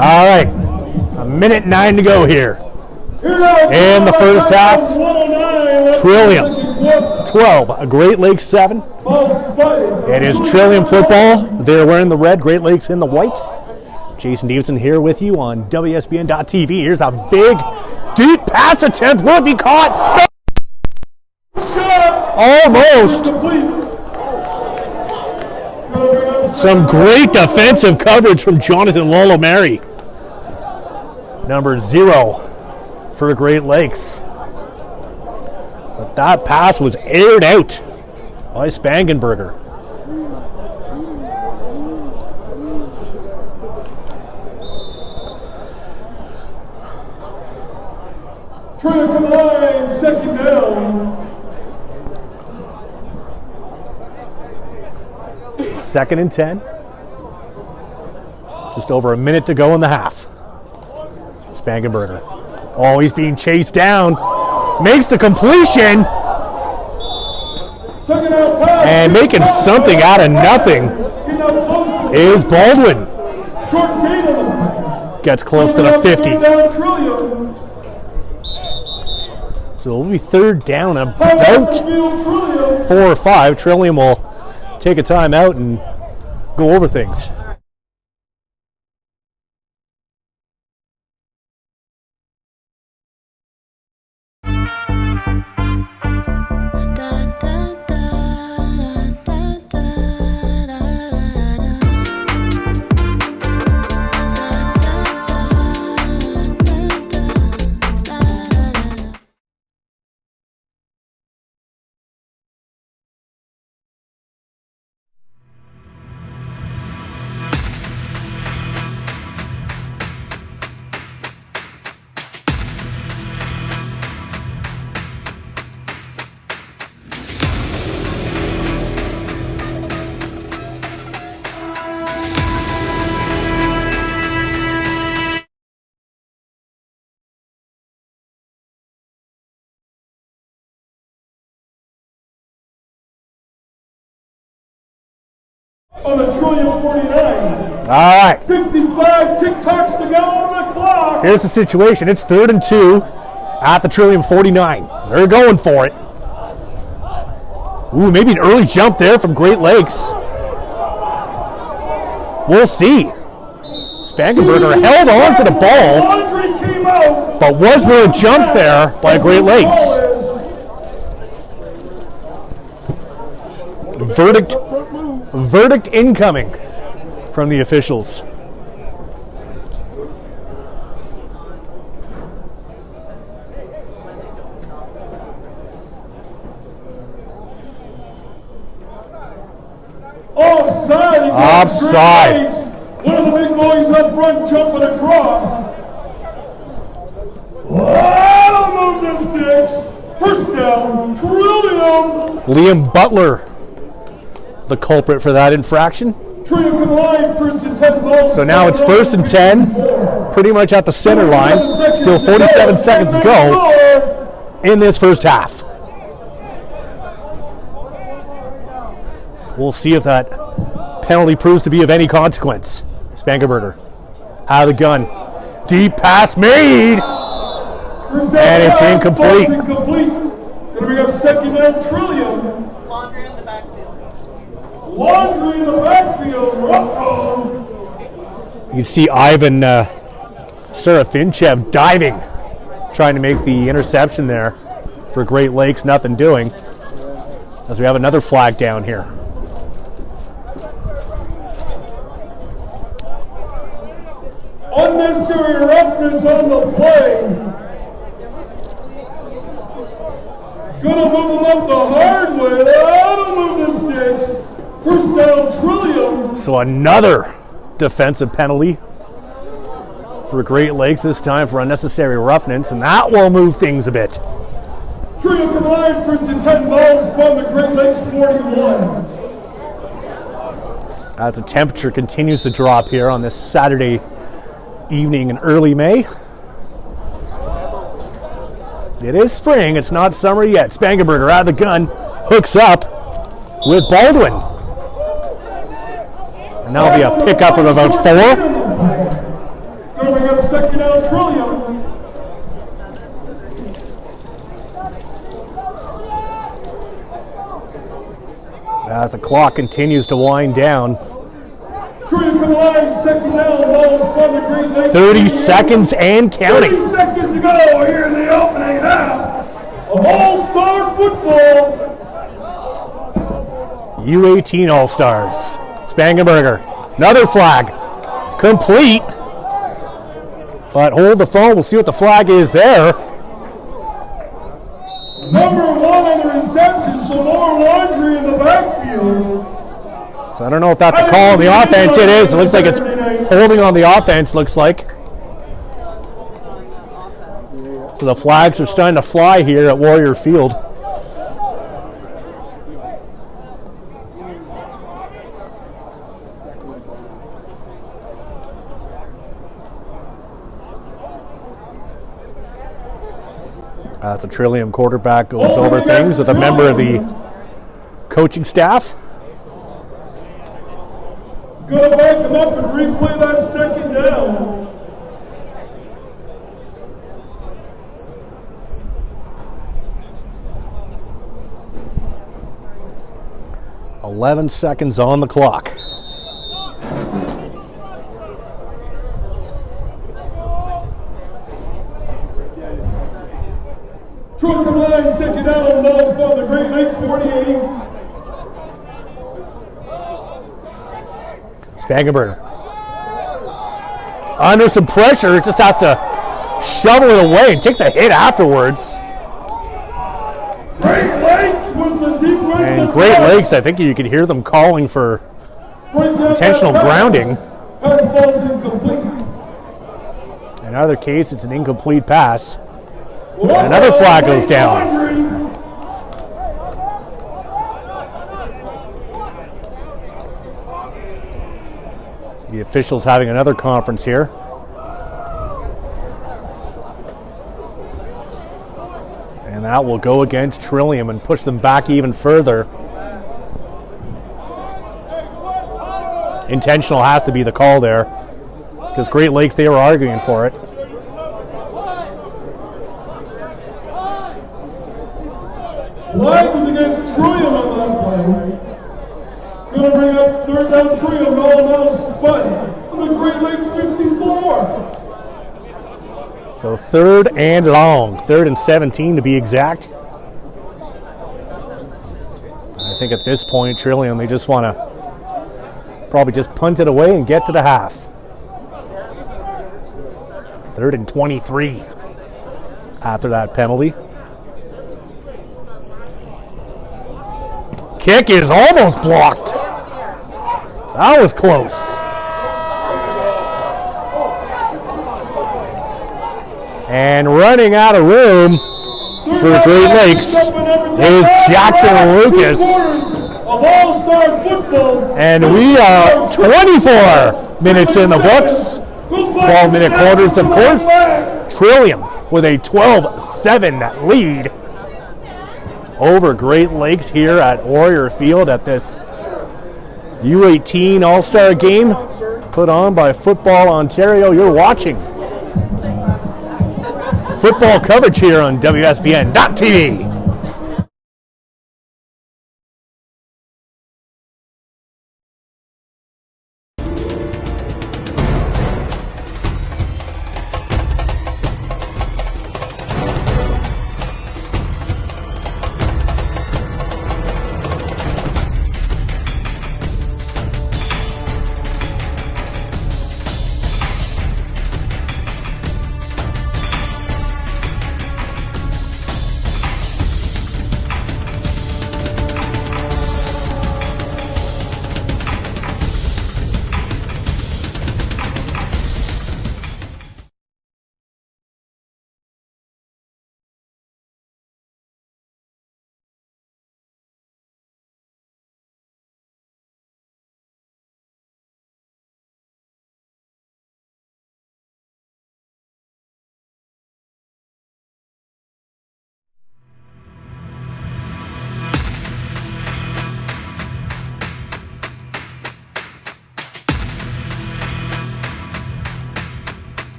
All right, 1:09 to go here. In the first half, Trillium 12, Great Lakes 7. It is Trillium football. They're wearing the red, Great Lakes in the white. Jason Davidson here with you on WSBN.TV. Here's a big, deep pass attempt. Will it be caught? Almost. Some great defensive coverage from Jonathan Lolomary. Number 0 for Great Lakes. But that pass was aired out by Spangenberger. Trying to come line, 2nd down. 2nd and 10. Just over a minute to go in the half. Spangenberger. Oh, he's being chased down. Makes the completion. And making something out of nothing is Baldwin. Gets close to the 50. So it'll be 3rd down, about 4 or 5. Trillium will take a timeout and go over things. On a Trillium 49. All right. 55 tick-tocks to go on the clock. Here's the situation. It's 3rd and 2 at the Trillium 49. They're going for it. Ooh, maybe an early jump there from Great Lakes. We'll see. Spangenberger held on to the ball, but was there a jump there by Great Lakes? Verdict incoming from the officials. Offside. Offside. One of the big boys up front jumping across. Wow, move the sticks. First down, Trillium. Liam Butler, the culprit for that infraction. Trillium combined 1st and 10 balls. So now it's 1st and 10, pretty much at the center line. Still 47 seconds to go in this first half. We'll see if that penalty proves to be of any consequence. Spangenberger out of the gun. Deep pass made. And it's incomplete. Going to bring up 2nd down, Trillium. Laundry in the backfield. Laundry in the backfield. Uh-oh. You can see Ivan Serafinchev diving, trying to make the interception there for Great Lakes. Nothing doing, as we have another flag down here. Unnecessary roughness on the play. Gonna move them up the hard way. That'll move the sticks. First down, Trillium. So another defensive penalty for Great Lakes, this time for unnecessary roughness, and that will move things a bit. Trillium combined 1st and 10 balls spawn the Great Lakes 41. As the temperature continues to drop here on this Saturday evening in early May. It is spring, it's not summer yet. Spangenberger out of the gun, hooks up with Baldwin. And that'll be a pickup of about 4. Gonna bring up 2nd down, Trillium. As the clock continues to wind down. Trillium combined 2nd down, ball spun the Great Lakes. 30 seconds and counting. 30 seconds to go here in the opening half of All-Star Football. U18 All-Stars. Spangenberger, another flag, complete. But hold the phone, we'll see what the flag is there. Number 1 on the reception, some more Laundry in the backfield. So I don't know if that's a call on the offense. It is. It looks like it's holding on the offense, looks like. So the flags are starting to fly here at Warrior Field. As the Trillium quarterback goes over things with a member of the coaching staff. Gonna back him up and replay that 2nd down. .11 seconds on the clock. Truck combined 2nd down, ball spawn the Great Lakes 48. Spangenberger. Under some pressure, just has to shovel it away and takes a hit afterwards. Great Lakes with the defense. And Great Lakes, I think you could hear them calling for intentional grounding. Pass ball's incomplete. In either case, it's an incomplete pass. And another flag goes down. The officials having another conference here. And that will go against Trillium and push them back even further. intentional has to be the call there, because Great Lakes, they were arguing for it. Flag was against Trillium on that play. Going to bring up third down Trillium, now Spud on the Great Lakes 54. So 3rd and long, 3rd and 17 to be exact. I think at this point, Trillium, they just want to probably just punt it away and get to the half. 3rd and 23 after that penalty. Kick is almost blocked. That was close. And running out of room for the Great Lakes is Jackson Lucas. Of all-star football. And we are 24 minutes in the books. 12-minute quarters, of course. Trillium with a 12-7 lead over Great Lakes here at Warrior Field at this U18 All-Star game put on by Football Ontario. You're watching football coverage here on WSBN.TV.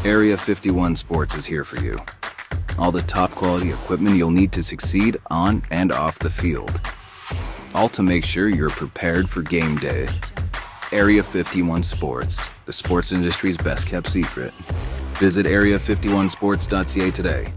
Area 51 Sports is here for you. All the top quality equipment you'll need to succeed on and off the field. All to make sure you're prepared for game day. Area 51 Sports, the sports industry's best kept secret. Visit area51sports.ca today.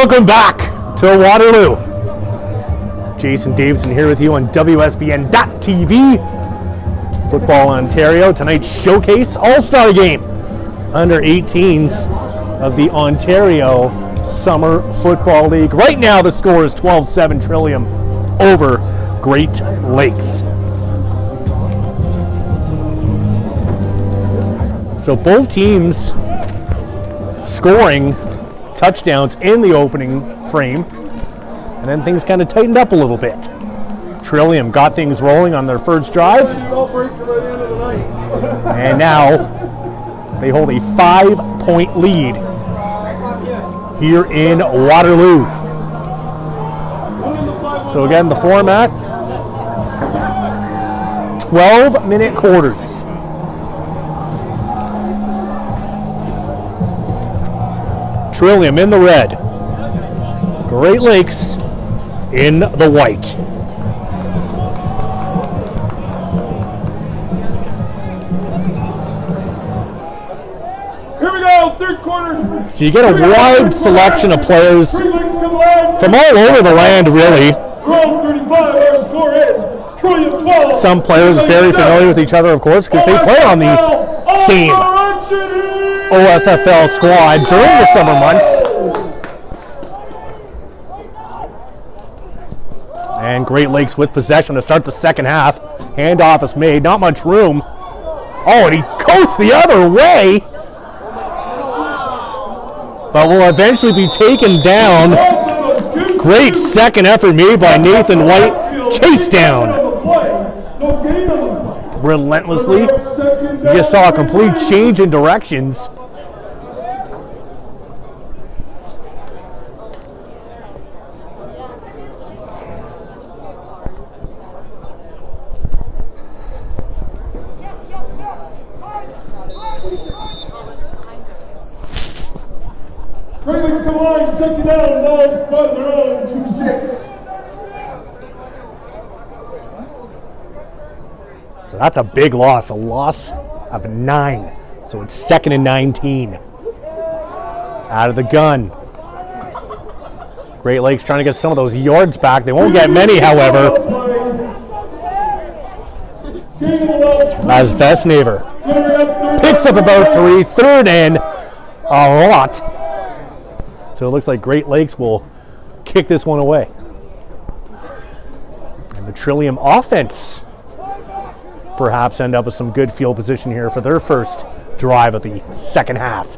Welcome back to Waterloo. Jason Davidson here with you on WSBN.TV. Football Ontario, tonight's showcase All-Star game. Under 18s of the Ontario Summer Football League. Right now the score is 12-7 Trillium over Great Lakes. So both teams scoring touchdowns in the opening frame, and then things kind of tightened up a little bit. Trillium got things rolling on their first drive, and now they hold a 5-point lead here in Waterloo. So again, the format, 12-minute quarters. Trillium in the red. Great Lakes in the white. Here we go, third quarter. So you get a wide selection of players from all over the land, really. Round 35, our score is Trillium 12. Some players very familiar with each other, of course, because they play on the same OSFL squad during the summer months. And Great Lakes with possession to start the second half. Handoff is made, not much room. Oh, and he coasts the other way. But will eventually be taken down. Great second effort made by Nathan White. Chase down. Relentlessly. You just saw a complete change in directions. Great Lakes come on, second down, ball spot of their own, 2-6. So that's a big loss, a loss of 9. So it's 2nd and 19. Out of the gun. Great Lakes trying to get some of those yards back. They won't get many, however. As Vesnaver picks up about 3, 3rd and a lot. So it looks like Great Lakes will kick this one away. And the Trillium offense perhaps end up with some good field position here for their first drive of the second half.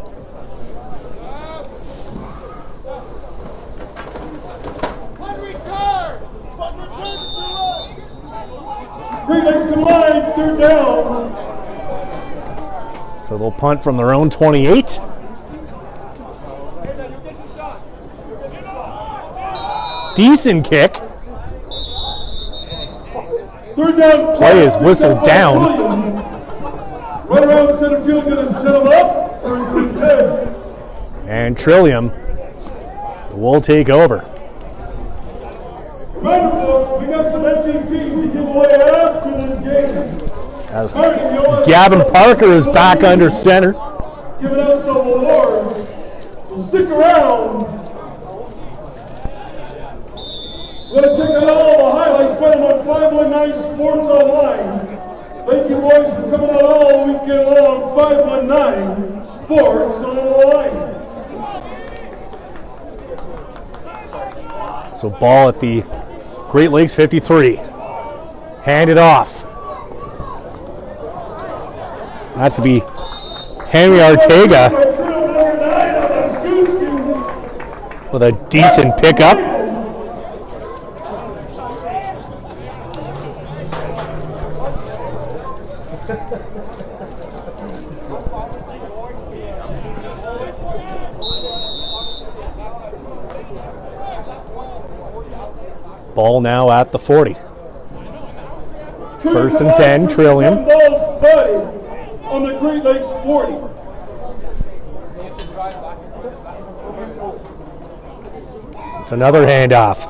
Great Lakes come on, 3rd down. So they'll punt from their own 28. Decent kick. 3rd down. Play is whistled down. Right around center field, going to set him up. 1st and 10. And Trillium will take over. Remember, folks, we got some MVPs to give away after this game. As Gavin Parker is back under center. Giving out some awards. So stick around. We're going to check out all the highlights from on 519 Sports Online. Thank you, boys, for coming out all weekend long. 519 Sports Online. So ball at the Great Lakes 53. Handed off. That's to be Henry Ortega with a decent pickup. Ball now at the 40. 1st and 10, Trillium. Ball spotted on the Great Lakes 40. It's another handoff.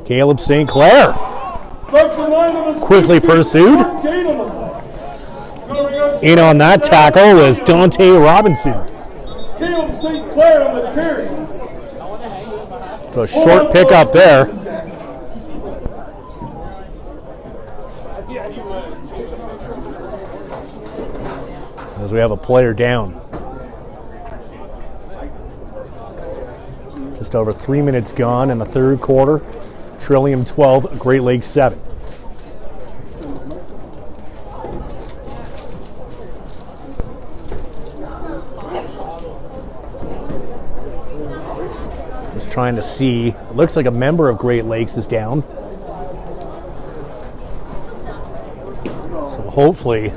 Caleb St. Clair quickly pursued. In on that tackle was Dante Robinson. Caleb St. Clair on the carry. So a short pickup there. As we have a player down. Just over 3 minutes gone in the third quarter. Trillium 12, Great Lakes 7. Just trying to see. It looks like a member of Great Lakes is down. So hopefully.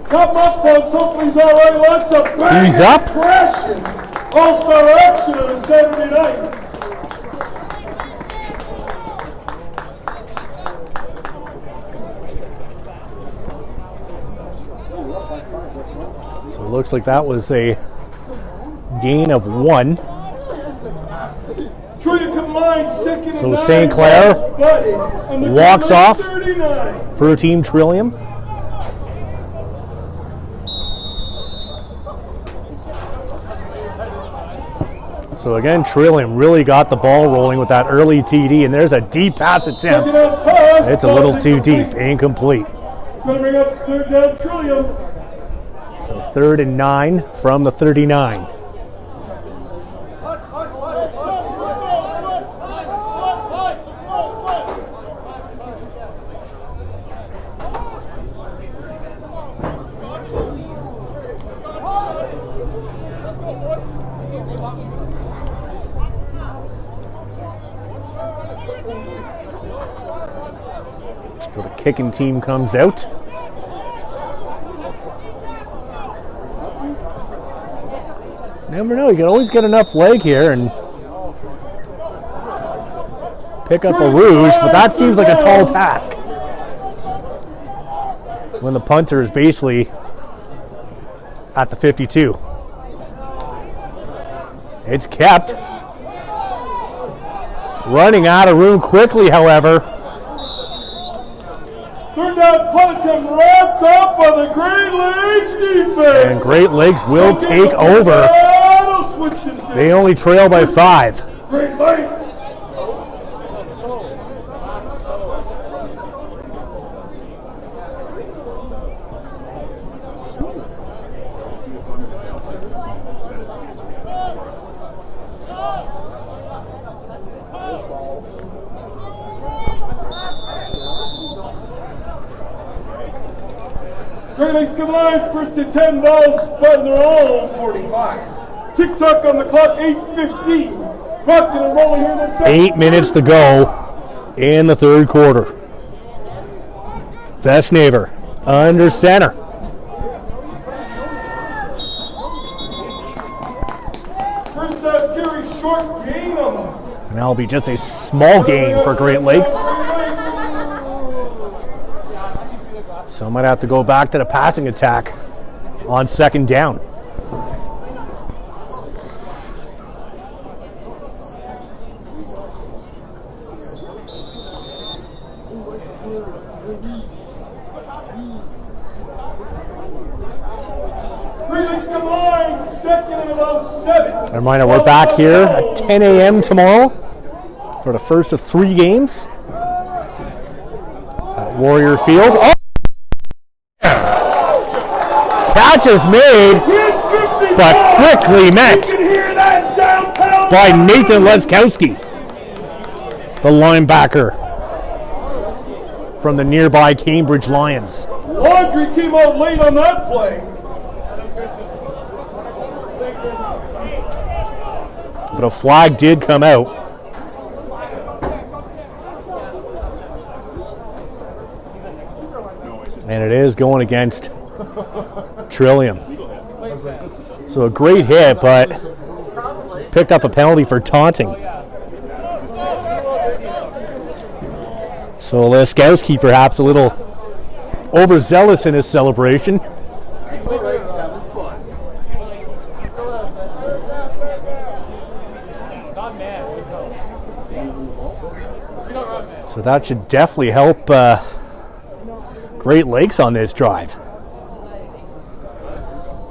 Come up, folks. Hopefully he's all right. Lots of bang. He's up. Crashing. All-star action on a Saturday night. So it looks like that was a gain of 1. Trillium combined second and So 9. St. Clair walks off 39. for Team Trillium. So again, Trillium really got the ball rolling with that early TD, and there's a deep pass attempt. It's a little too deep, incomplete. Going to bring up third down, Trillium. So 3rd and 9 from the 39. So the kicking team comes out. Never know, you can always get enough leg here and pick up a rouge, but that seems like a tall task when the punter is basically at the 52. It's kept. Running out of room quickly, however. Third down punt attempt wrapped up by the Great Lakes defense. And Great Lakes will take over. They only trail by 5. Great Lakes. Great Lakes combined, 1st and 10 balls, spun their own 45. Tick-tock on the clock, 8:15. Rocking and rolling here in the second. 8 minutes to go in the third quarter. Vestnaver under center. First down carry, short gain on them. And that'll be just a small gain for Great Lakes. So might have to go back to the passing attack on 2nd down. Great Lakes combined, 2nd and about 7. A reminder, we're back here at 10 a.m. tomorrow for the first of 3 games at Warrior Field. Oh! Catch is made, but quickly met by Nathan Leskowski, the linebacker from the nearby Cambridge Lions. Laundry came out late on that play. But a flag did come out. And it is going against Trillium. So a great hit, but picked up a penalty for taunting. So Leskowski perhaps a little overzealous in his celebration. It's all right, he's having fun. So that should definitely help Great Lakes on this drive.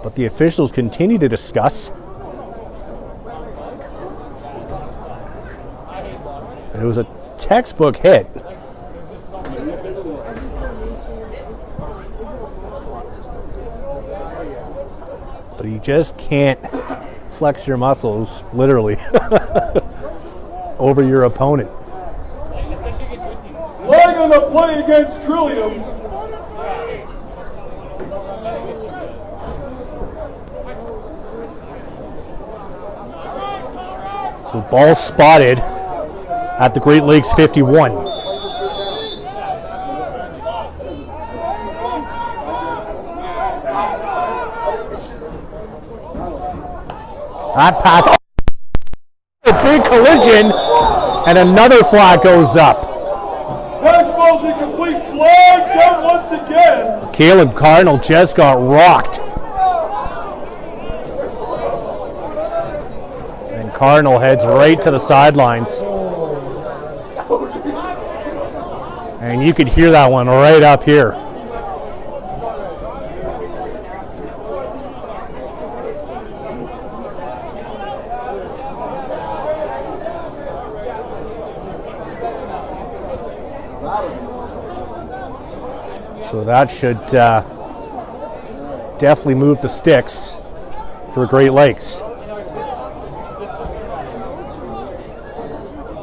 But the officials continue to discuss. It was a textbook hit. But you just can't flex your muscles, literally, over your opponent. Leg on the play against Trillium. So ball spotted at the Great Lakes 51. That pass, a big collision, and another flag goes up. Pass ball's incomplete. Flags out once again. Caleb Cardinal just got rocked. And Cardinal heads right to the sidelines. And you could hear that one right up here. So that should definitely move the sticks for Great Lakes.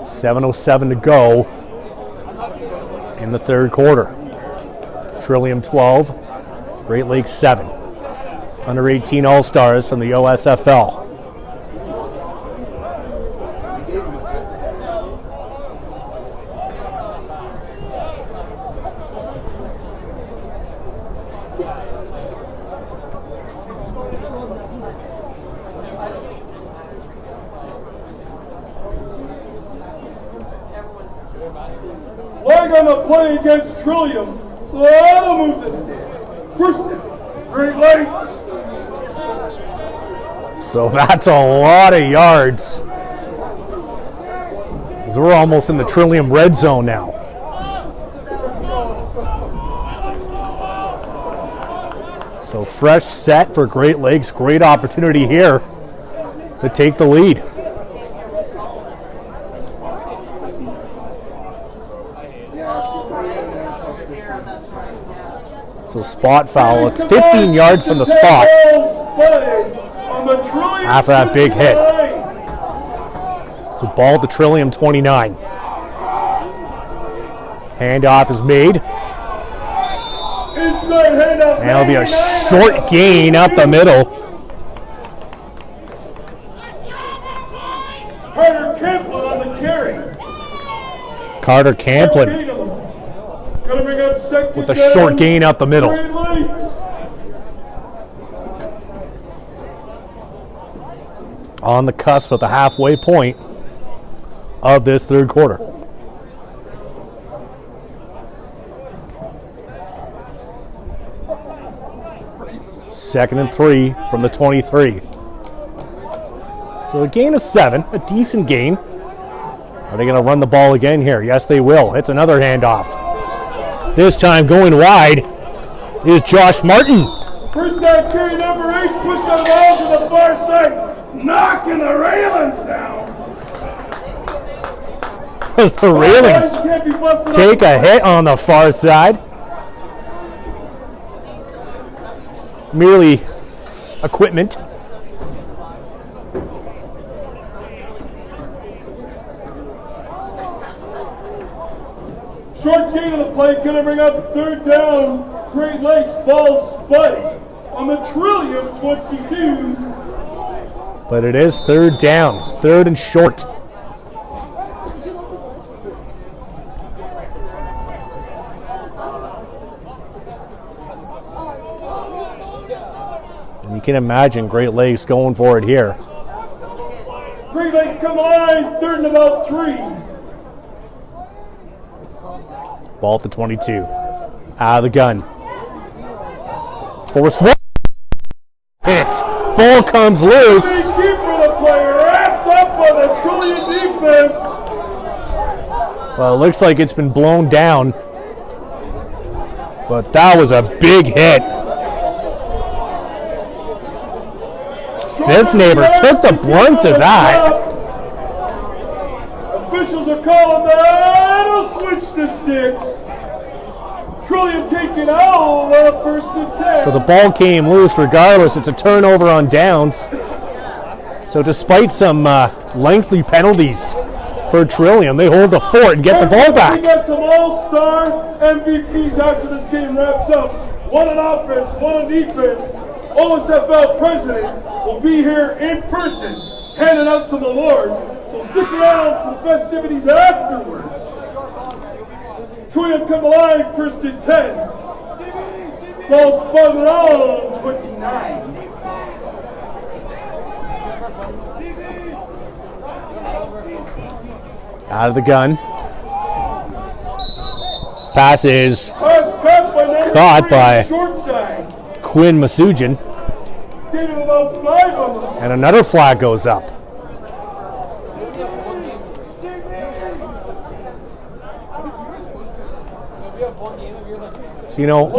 7:07 to go in the third quarter. Trillium 12, Great Lakes 7. Under 18 All-Stars from the OSFL. Flag on the play against Trillium. That'll move the sticks. First down, Great Lakes. So that's a lot of yards. So we're almost in the Trillium red zone now. So fresh set for Great Lakes. Great opportunity here to take the lead. So spot foul. It's 15 yards from the spot after that big hit. So ball to Trillium 29. Handoff is made. And it'll be a short gain up the middle. Carter Camplin on the carry. Carter Camplin with a short gain up the middle. On the cusp of the halfway point of this third quarter. Second and 3 from the 23. So a gain of 7, a decent gain. Are they going to run the ball again here? Yes, they will. It's another handoff. This time going wide is Josh Martin. First down carry number 8, pushed out of bounds to the far side, knocking the railings down. As the railings take a hit on the far side. Merely equipment. Short gain of the play, going to bring up third down. Great Lakes, ball spotted on the Trillium 22. But it is third down, third and short. You can imagine Great Lakes going for it here. Great Lakes come line, third and about 3. Ball at the 22. Out of the gun. Force one. Hit. Ball comes loose. Keeper the player wrapped up by the Trillium defense. Well, it looks like it's been blown down. But that was a big hit. This neighbor took the brunt of that. Officials are calling that a switch to sticks. Trillium taking out first and 10. So the ball came loose regardless. It's a turnover on downs. So despite some lengthy penalties for Trillium, they hold the fort and get the ball back. We got some all-star MVPs after this game wraps up. One on offense, one on defense. OSFL president will be here in person handing out some awards. So stick around for the festivities afterwards. Trillium come alive, first and 10. Ball spun around 29. Out of the gun. Pass is caught by Quinn Masujan. And another flag goes up. So, you know,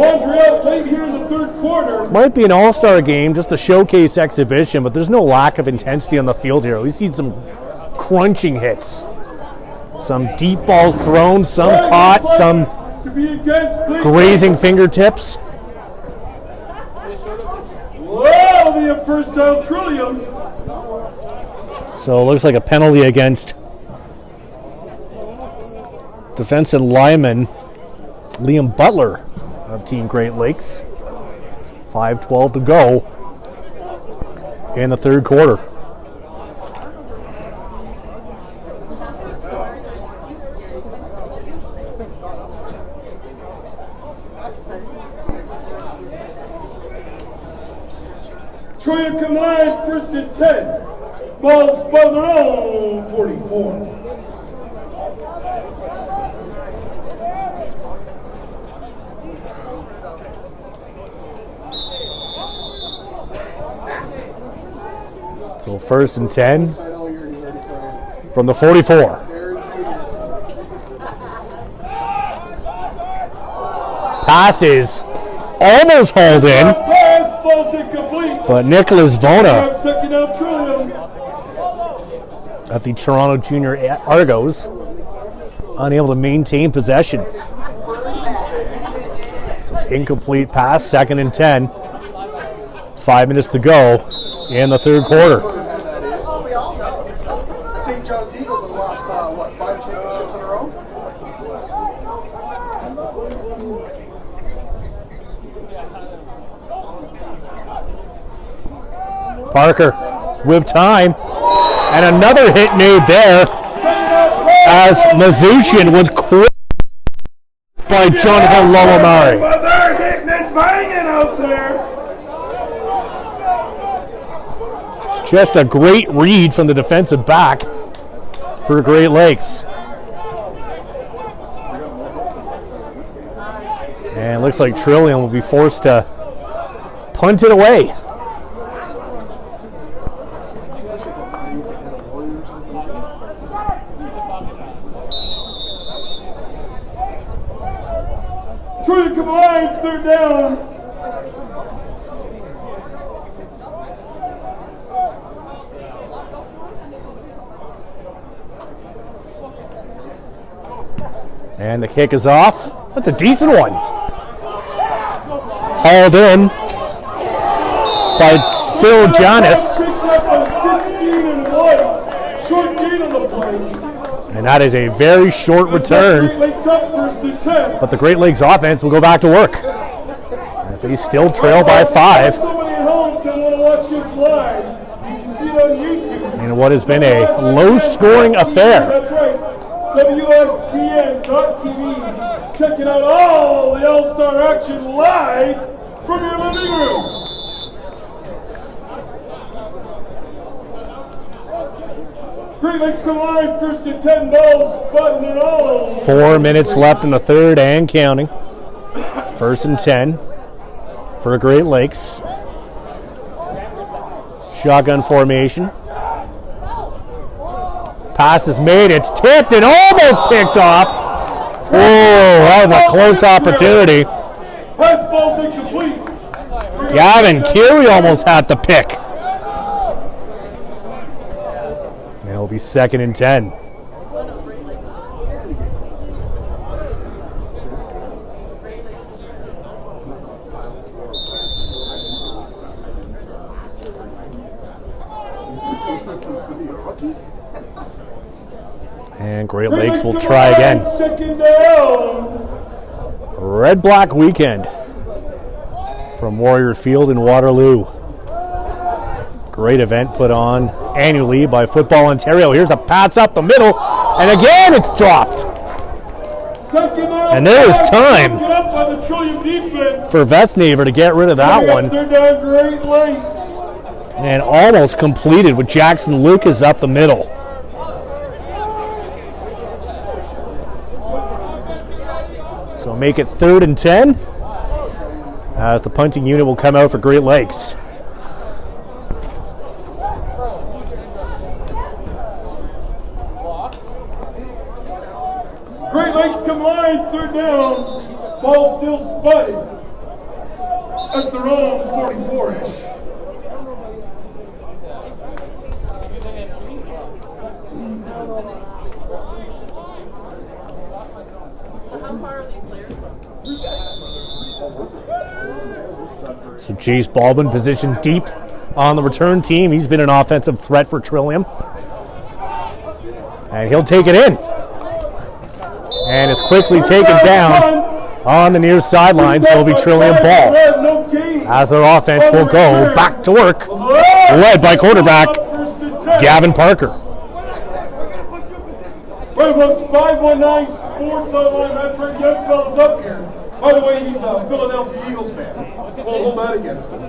might be an all-star game, just a showcase exhibition, but there's no lack of intensity on the field here. We see some crunching hits. Some deep balls thrown, some caught, some grazing fingertips. Well, be a first down Trillium. So it looks like a penalty against defensive lineman Liam Butler of Team Great Lakes. 5:12 to go in the third quarter. Trillium combined, first and 10. Ball spun around 44. So first and 10 from the 44. Pass is almost hauled in, but Nicholas Vona at the Toronto Junior Argos unable to maintain possession. So incomplete pass, second and 10. 5 minutes to go in the third quarter. St. John's Eagles have lost, 5 championships in a row? Parker with time, and another hit made there as Mazuchian was quick by Jonathan Lomamari. But they're hitting and banging out there. Just a great read from the defensive back for Great Lakes. And it looks like Trillium will be forced to punt it away. Trillium combined, third down. And the kick is off. That's a decent one. Hauled in by Sil Janis. And that is a very short return. But the Great Lakes offense will go back to work. They still trail by 5. In what has been a low-scoring affair. That's right. WSBN.TV. Checking out all the All-Star action live from your living room. Great Lakes come live, first and 10 balls, spotting it all. 4 minutes left in the third and counting. First and 10 for Great Lakes. Shotgun formation. Pass is made, it's tipped and almost picked off. Whoa, that was a close opportunity. Pass falls incomplete. Gavin Keary almost had the pick. be 2nd and 10. And Great Lakes will try again. 2nd down. Red-Black weekend from Warrior Field in Waterloo. Great event put on annually by Football Ontario. Here's a pass up the middle, and again it's dropped. And there was time for Vestnaver to get rid of that one. And almost completed with Jackson Lucas up the middle. So make it 3rd and 10 as the punting unit will come out for Great Lakes. Great Lakes come line, 3rd down. Ball still spotted at their own 44-ish. So Jace Baldwin positioned deep on the return team. He's been an offensive threat for Trillium. And he'll take it in. And it's quickly taken down on the near sideline, so it'll be Trillium ball. As their offense will go back to work, led by quarterback Gavin Parker. Right, folks, 519 Sports Online. That's right, young fellas up here. By the way, he's a Philadelphia Eagles fan. Won't hold that against him.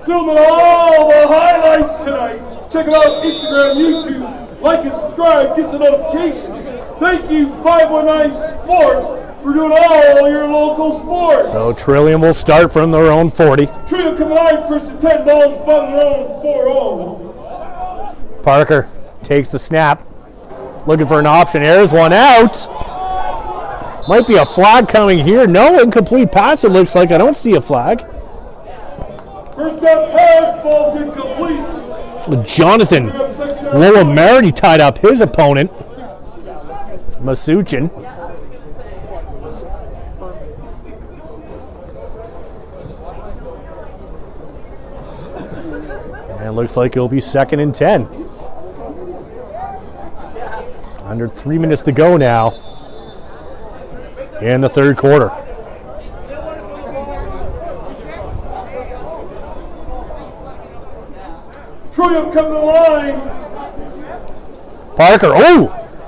Filming all the highlights tonight. Check them out, Instagram, YouTube. Like and subscribe, get the notifications. Thank you, 519 Sports, for doing all your local sports. So Trillium will start from their own 40. Trillium come line, 1st and 10, ball spot on their own 4-0. Parker takes the snap. Looking for an option. Airs one out. Might be a flag coming here. No, incomplete pass, it looks like. I don't see a flag. First down pass, ball's incomplete. Jonathan Loa Merity tied up his opponent, Masuchin. And it looks like it'll be 2nd and 10. Under 3 minutes to go now in the 3rd quarter. Trillium coming to line. Parker,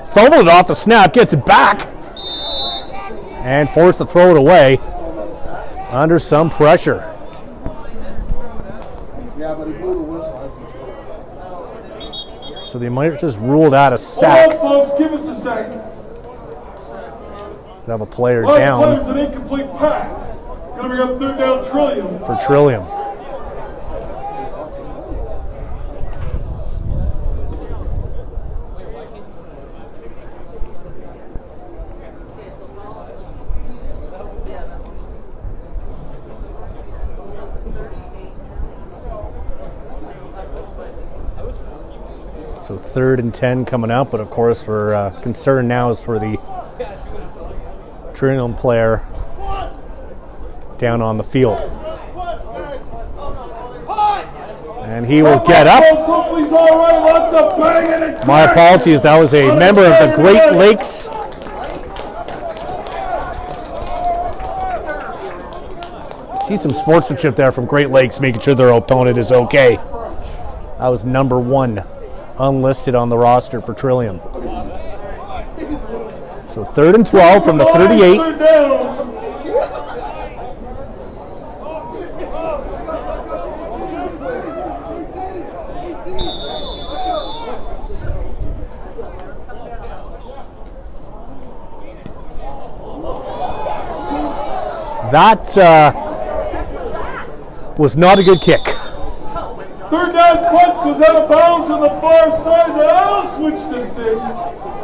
fumbled it off the snap, gets it back, and forced to throw it away under some pressure. Yeah, but he blew the whistle as he threw it. So they might just rule that a sack. Hold on, folks, give us a second. They have a player Last down play was an incomplete pass. Gonna bring up 3rd down Trillium. for Trillium. So 3rd and 10 coming out, but of course for concern now is for the Trillium player down on the field. And he will get up. My apologies, that was a member of the Great Lakes. See some sportsmanship there from Great Lakes, making sure their opponent is okay. That was number 1. Unlisted on the roster for Trillium. So 3rd and 12 from the 38. That was not a good kick. 3rd down punt goes out of bounds on the far side. That'll switch the sticks.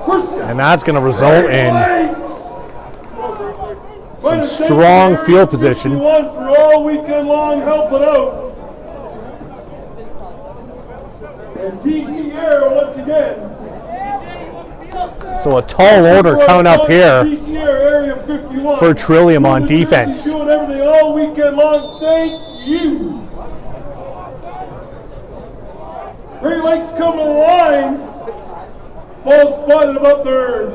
First down. And that's going to result in some strong field position. For all weekend long, helping out. And DC Air once again So a tall order coming up here Area 51. for Trillium on defense. Doing everything all weekend long. Thank you. Great Lakes coming to the line. Ball spotted about their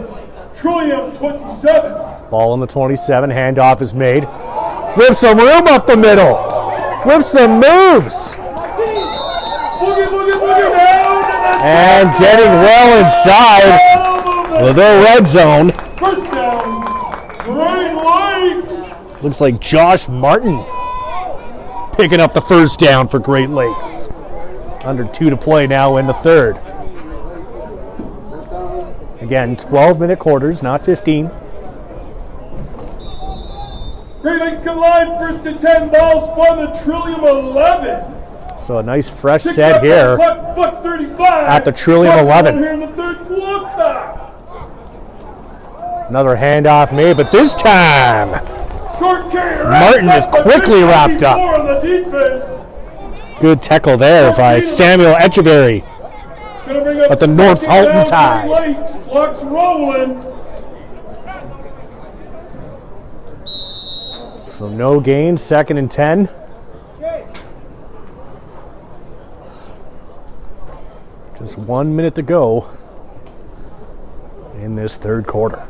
Trillium 27. Ball in the 27. Handoff is made. With some room up the middle. With some moves. Boogie down. And getting well inside with their red zone. First down. Great Lakes. Looks like Josh Martin picking up the first down for Great Lakes. Under 2 to play now in the third. Again, 12-minute quarters, not 15. Great Lakes come line, first and 10, ball spun the Trillium 11. So a nice fresh set here Buck 35. at the Trillium 11. Here in the third quarter. Another handoff made, but this time Short carry. Martin is quickly wrapped up. On the defense. Good tackle there by Samuel Echeverry at the North Halton tie. Lakes, clock's rolling. So no gain, 2nd and 10. Just 1 minute to go in this third quarter.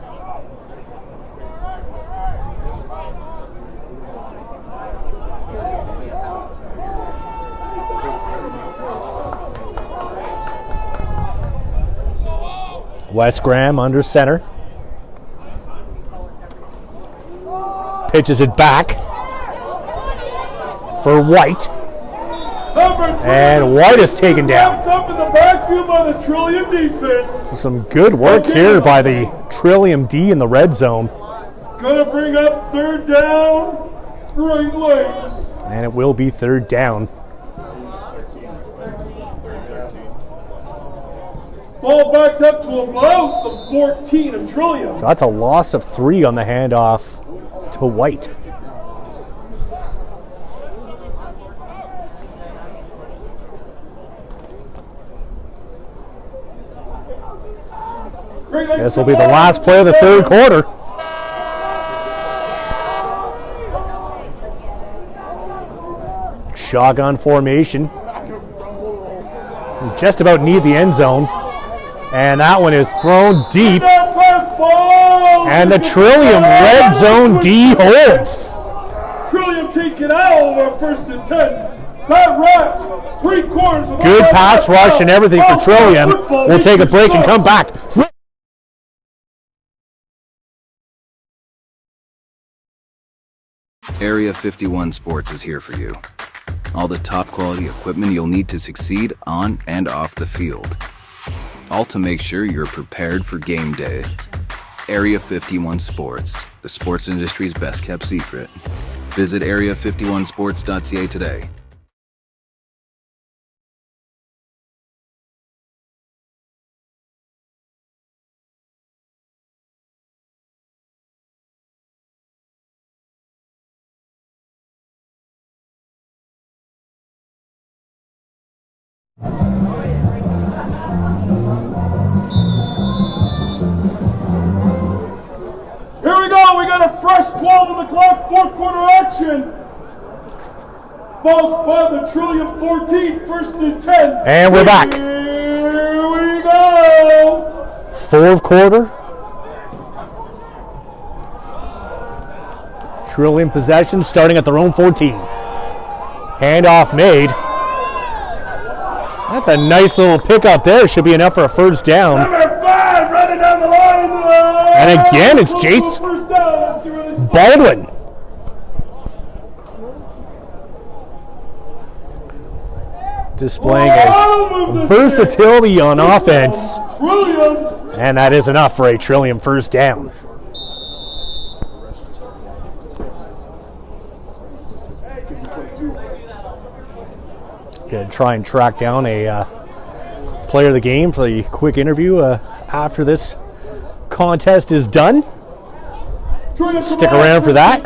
Wes Graham under center. Pitches it back for White. And White is taken down. Up in the backfield by the Trillium defense. Some good work here by the Trillium D in the red zone. Gonna bring up third down, Great Lakes. And it will be third down. Ball backed up to about the 14 of Trillium. So that's a loss of 3 on the handoff to White. This will be the last play of the third quarter. Shotgun formation. Just about need the end zone. And that one is thrown deep. And the Trillium red zone D holds. Trillium taking out over first and 10. That wraps 3 quarters of Good pass rush and everything for Trillium. We'll take a break and come back. Area 51 Sports is here for you. All the top quality equipment you'll need to succeed on and off the field. All to make sure you're prepared for game day. Area 51 Sports, the sports industry's best kept secret. Visit area51sports.ca today. Here we go. We got a fresh 12 on the clock, fourth quarter action. Ball spot the Trillium 14, first and 10. And we're back. Here we go. Fourth quarter. Trillium possession starting at their own 14. Handoff made. That's a nice little pickup there. Should be enough for a first down. Number 5 running down the line. And again, it's Jace Baldwin. Displaying his versatility on offense. And that is enough for a Trillium first down. Gonna try and track down a player of the game for the quick interview after this contest is done. Stick around for that.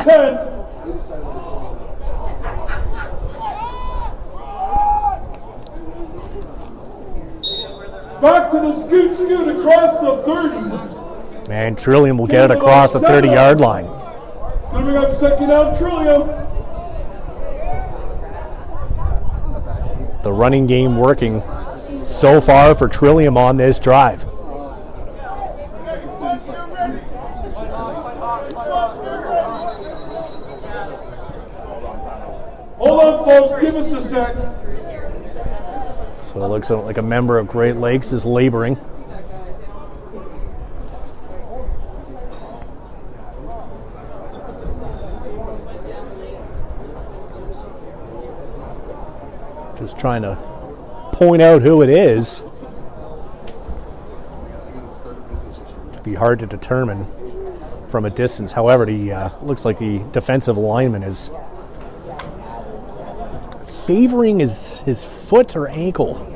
Back to the scoot across the 30. And Trillium will get it across the 30-yard line. Coming up second down, Trillium. The running game working so far for Trillium on this drive. Hold on, folks. Give us a sec. So it looks like a member of Great Lakes is laboring. Just trying to point out who it is. It'd be hard to determine from a distance. However, the looks like the defensive lineman is favoring his foot or ankle.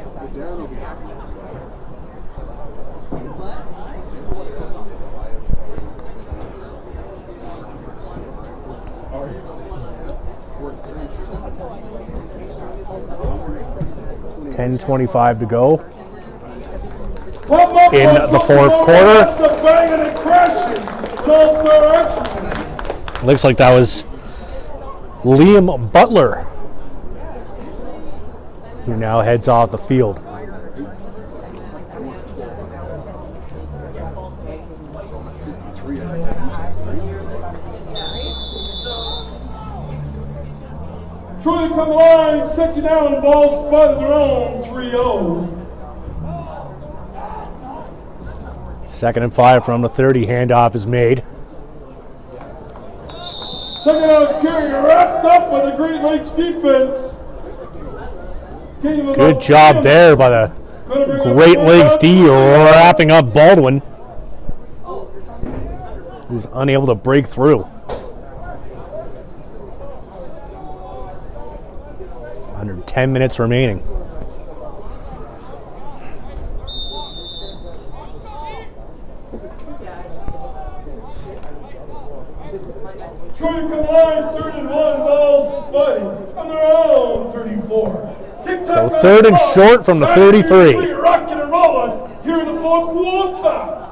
10:25 to go in the fourth quarter. Looks like that was Liam Butler, who now heads off the field. Troy come line, second down, ball spotted their own 3-0. 2nd and 5 from the 30. Handoff is made. Second down carry wrapped up by the Great Lakes defense. Good job there by the Great Lakes D wrapping up Baldwin, who's unable to break through. Under 10 minutes remaining. Troy come line, 3rd and 1, ball spotted on their own 34. So 3rd and short from the 33. Rocking and rolling here in the fourth quarter.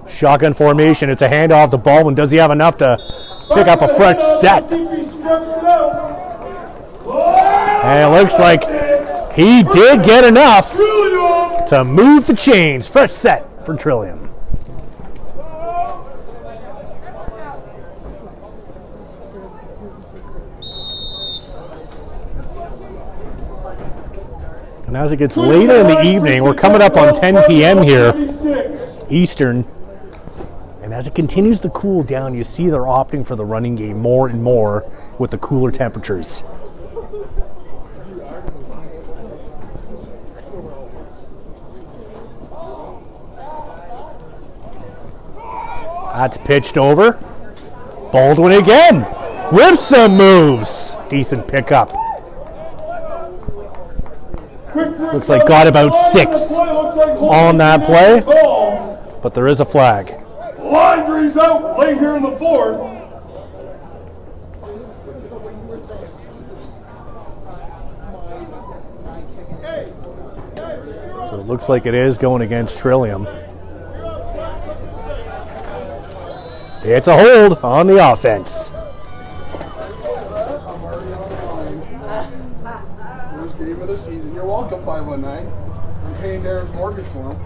Shotgun formation. It's a handoff to Baldwin. Does he have enough to pick up a fresh set? And it looks like he did get enough to move the chains. Fresh set for Trillium. And as it gets later in the evening, we're coming up on 10 p.m. here, Eastern. And as it continues to cool down, you see they're opting for the running game more and more with the cooler temperatures. That's pitched over. Baldwin again with some moves. Decent pickup. Looks like got about 6 on that play, but there is a flag. Laundry's out late here in the fourth. So it looks like it is going against Trillium. It's a hold on the offense. First game of the season. You're welcome, 519. I'm paying Darren's mortgage for him.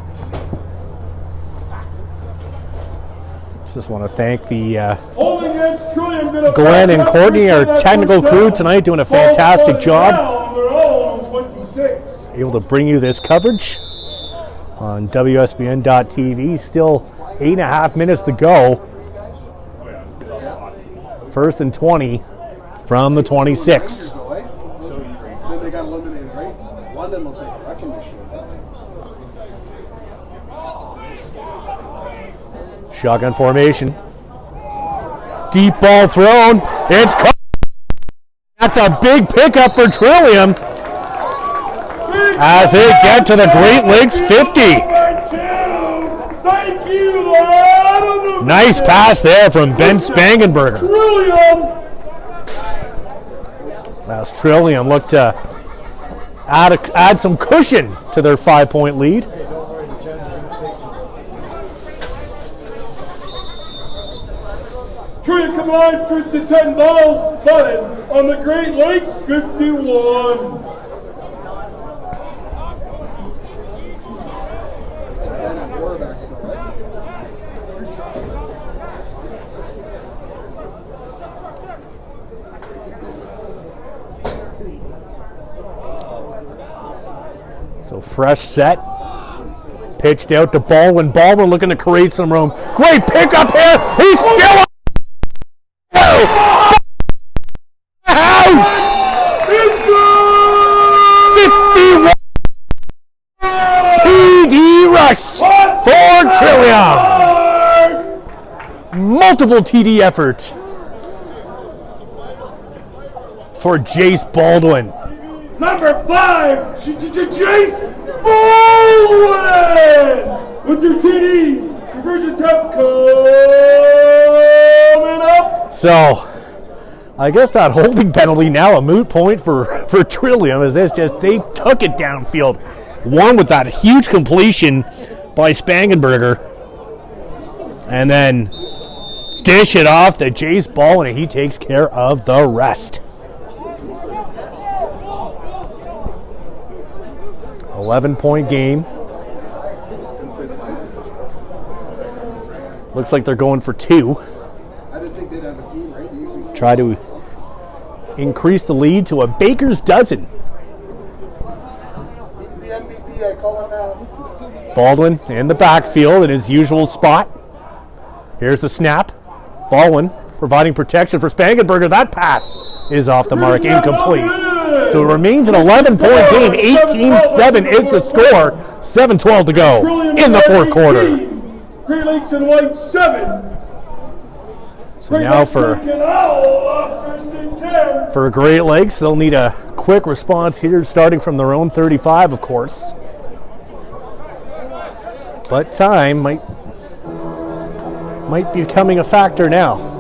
Just want to thank the Glenn Glenn and Courtney, our technical crew tonight, doing a fantastic job. Able to bring you this coverage on WSBN.TV. Still 8.5 minutes to go. 1st and 20 from the 26. Then they got eliminated, right? London looks like a wrecking machine. Shotgun formation. Deep ball thrown. It's caught. That's a big pickup for Trillium as they get to the Great Lakes 50. Nice pass there from Ben Spangenberger. As Trillium looked to add some cushion to their 5-point lead. Trillium combined first to 10 balls spotted on the Great Lakes 51. So fresh set. Pitched out to Baldwin. Baldwin looking to create some room. Great pickup here. He's still house. 51 TD rush for Trillium. Multiple TD efforts for Jace Baldwin. Number 5, Jace Baldwin with your TD conversion attempt coming up. So, I guess that holding penalty now a moot point for Trillium, as they took it downfield. One with that huge completion by Spangenberger, and then dish it off to Jace Baldwin, and he takes care of the rest. 11-point game. Looks like they're going for 2. I didn't think they'd have a team, right? Try to increase the lead to a baker's dozen. He's the MVP, I call him now. Baldwin in the backfield in his usual spot. Here's the snap. Baldwin providing protection for Spangenberger. That pass is off the mark, incomplete. So it remains an 11-point game. 18-7 is the score. 7:12 to go in the fourth quarter. Great Lakes and White 7. So now for Great Lakes, they'll need a quick response here, starting from their own 35, of course. But time might be becoming a factor now.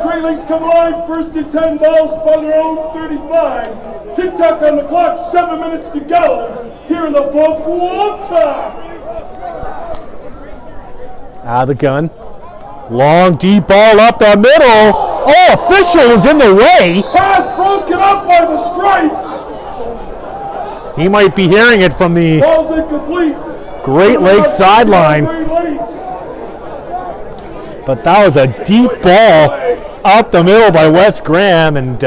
Great Lakes come alive, first and 10 balls by their own 35. Tick-tock on the clock, 7 minutes to go here in the fourth quarter. Out of the gun. Long, deep ball up the middle. Oh, official is in the way. Pass broken up by the Stripes. He might be hearing it from the Ball's incomplete. Great Lakes sideline. Great Lakes. But that was a deep ball up the middle by Wes Graham, and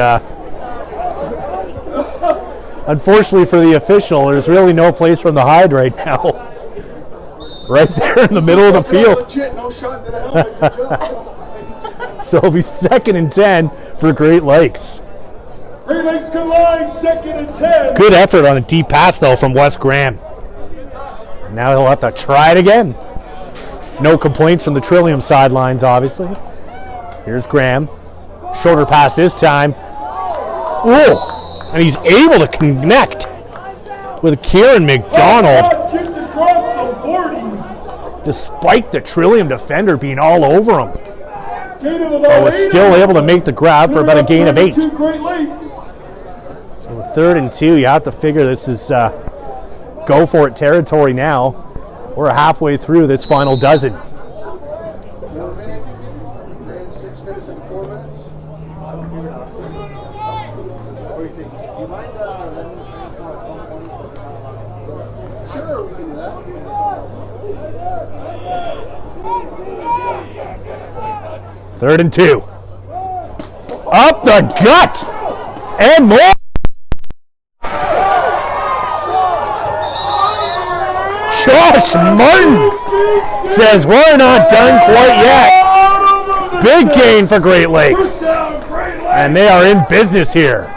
unfortunately for the official, there's really no place for him to hide right now. Right there in the middle of the field. Legit, no shot to the helmet. So it'll be 2nd and 10 for Great Lakes. Great Lakes come live, 2nd and 10. Good effort on a deep pass, though, from Wes Graham. Now he'll have to try it again. No complaints from the Trillium sidelines, obviously. Here's Graham. Shorter pass this time. Oh, and he's able to connect with Kieran McDonald, Just across the 40. despite the Trillium defender being all over him. Gain of about But was 8. still able to make the grab for about a gain of 8. Two Great Lakes. So 3rd and 2, you have to figure this is go for it territory now. We're halfway through this final dozen. 4 minutes. Ran 6 minutes and 4 minutes. Sure, we can do that. Third and 2. Up the gut! And more! Josh Martin says we're not done quite yet. Big gain for Great Lakes. And they are in business here.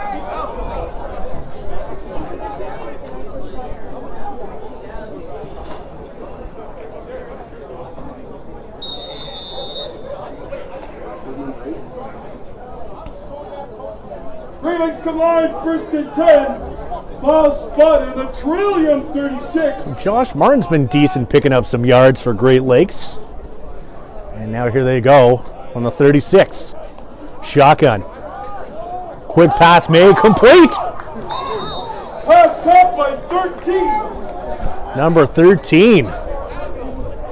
Great Lakes come live, 1st and 10. Ball spotted, the Trillium 36. Josh Martin's been decent picking up some yards for Great Lakes. And now here they go on the 36. Shotgun. Quick pass made, complete. Pass caught by 13. Number 13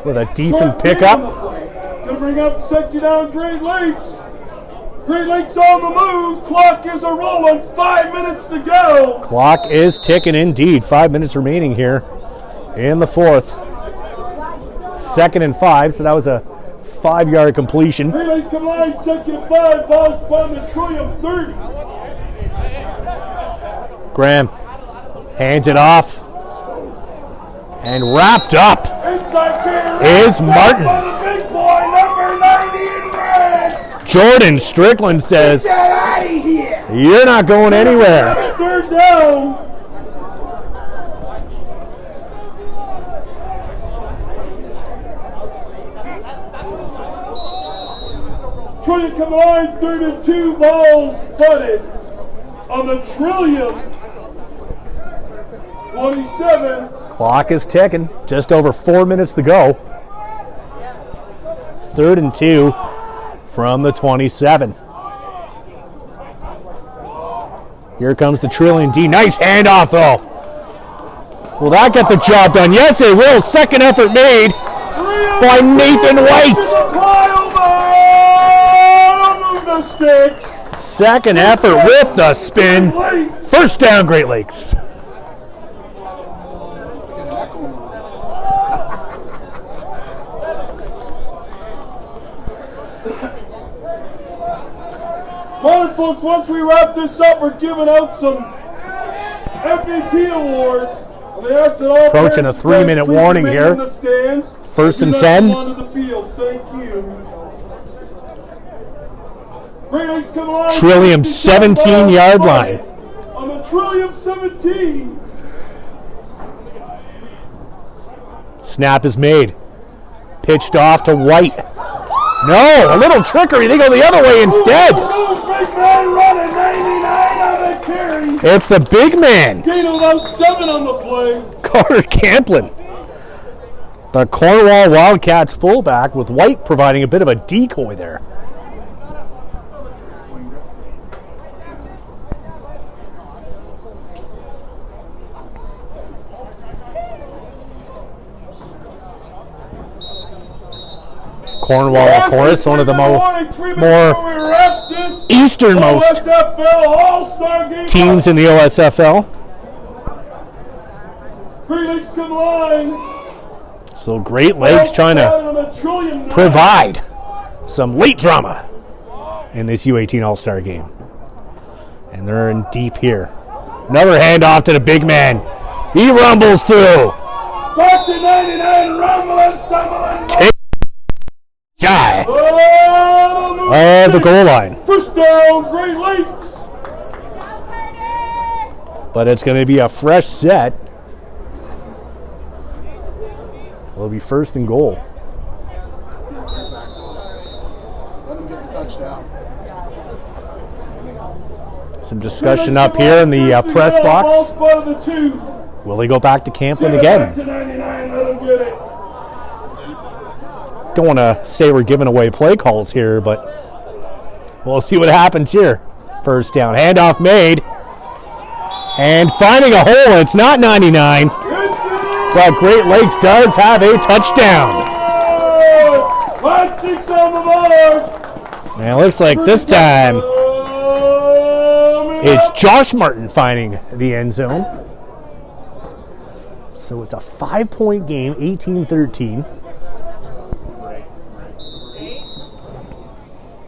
with a decent pickup. It's going to bring up second down Great Lakes. Great Lakes on the move. Clock is a-rolling. 5 minutes to go. Clock is ticking indeed. 5 minutes remaining here in the fourth. 2nd and 5, so that was a 5-yard completion. Great Lakes come line, 2nd and 5. Ball spot in the Trillium 30. Graham hands it off. And wrapped up is Martin. The big boy, number 90 in red. Jordan Strickland says, Get out of here! you're not going anywhere. 3rd down. Trying to come line, 3rd and 2, balls spotted on the Trillium 27. Clock is ticking. Just over 4 minutes to go. 3rd and 2 from the 27. Here comes the Trillium D. Nice handoff, though. Will that get the job done? Yes, it will. Second effort made by Nathan White. Move the sticks. Second effort with the spin. First down, Great Lakes. Morning, folks. Once we wrap this up, we're giving out some FAT awards. They asked that all Approaching a 3-minute warning here. in the stands. 1st and Do not 10. come onto the field. Thank you. Great Lakes come along. Trillium 17-yard line. On the Trillium 17. Snap is made. Pitched off to White. No, a little trickery. They go the other way instead. Big man running 99 on the carry. It's the big man, Gain of about 7 on the play. Carter Camplin. The Cornwall Wildcats fullback with White providing a bit of a decoy there. Cornwall, of course, one of the more easternmost teams in the OSFL. Great Lakes come line. So Great Lakes trying to provide some late drama in this U18 All-Star game. And they're in deep here. Another handoff to the big man. He rumbles through. Back to 99, rumbling, stumbling. Guy of the goal line. First down, Great Lakes. But it's going to be a fresh set. It'll be 1st and goal. Let him get the touchdown. Some discussion up here in the press box. Will he go back to Camplin again? Back to 99, let him get it. Don't want to say we're giving away play calls here, but we'll see what happens here. First down, handoff made. And finding a hole, it's not 99. But Great Lakes does have a touchdown. 5-6 on the board. And it looks like this time it's Josh Martin finding the end zone. So it's a 5-point game, 18-13.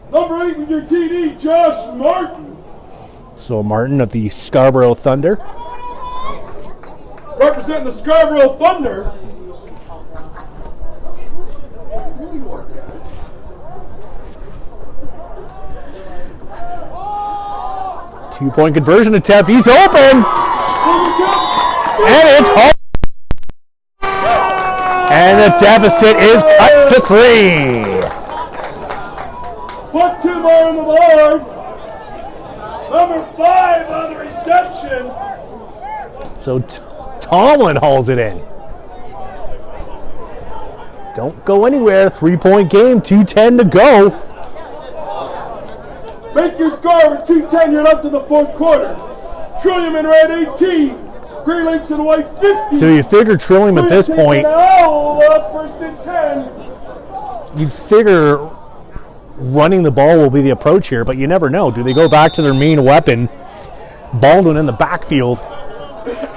Number 8 with your TD, Josh Martin. So Martin of the Scarborough Thunder. Representing the Scarborough Thunder. Two-point conversion attempt. He's open. And it's home. And the deficit is cut to 3. Put 2 more on the board. Number 5 on the reception. So Tomlin hauls it in. Don't go anywhere. 3-point game, 2:10 to go. Make your score with 2:10 here left in the fourth quarter. Trillium in red 18. Great Lakes in white 50. So you figure Trillium at this point, First and 10. you'd figure running the ball will be the approach here, but you never know. Do they go back to their main weapon, Baldwin in the backfield,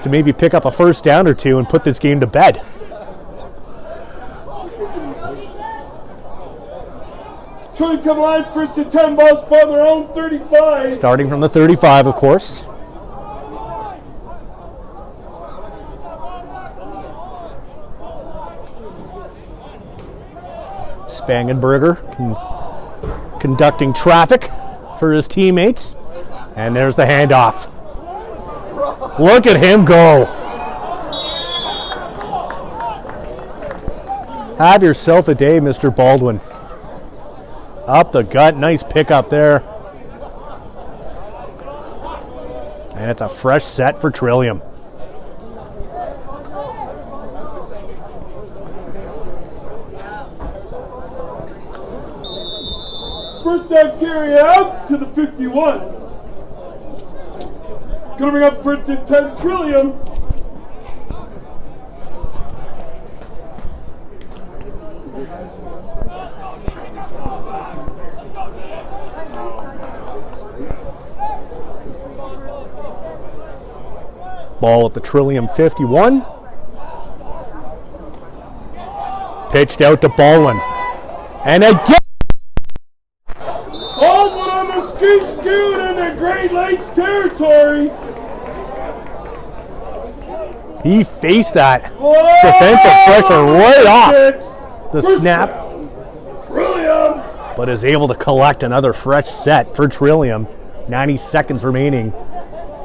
to maybe pick up a first down or two and put this game to bed? Trillium come line, first and 10, ball spot on their own 35. Starting from the 35, of course. Spangenberger conducting traffic for his teammates. And there's the handoff. Look at him go. Have yourself a day, Mr. Baldwin. Up the gut, nice pickup there. And it's a fresh set for Trillium. First down carry out to the 51. Gonna bring up first and 10, Trillium. Ball at the Trillium 51. Pitched out to Baldwin. And again. Baldwin on the scoot into Great Lakes territory. He faced that defensive pressure right off the snap, Trillium. but is able to collect another fresh set for Trillium. 90 seconds remaining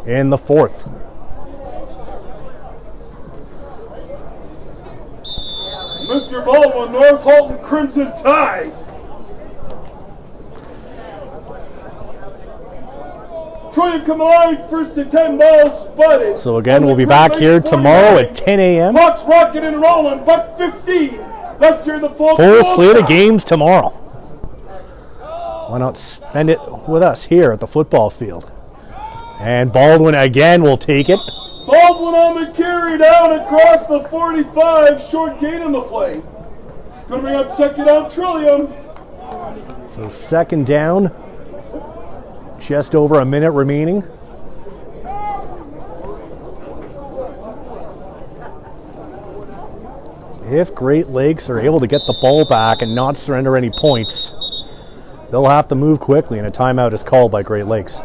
in the fourth. Mr. Baldwin, North Halton Crimson Tide. Trillium come alive, first and 10, ball spotted. So again, we'll be back here tomorrow at 10 a.m. Bucks rocking and rolling, buck 15. Left here in the full slate of games tomorrow. Why not spend it with us here at the football field? And Baldwin again will take it. Baldwin on the carry down across the 45, short gain in the play. Gonna bring up second down, Trillium. So second down, just over a minute remaining. If Great Lakes are able to get the ball back and not surrender any points, they'll have to move quickly, and a timeout is called by Great Lakes.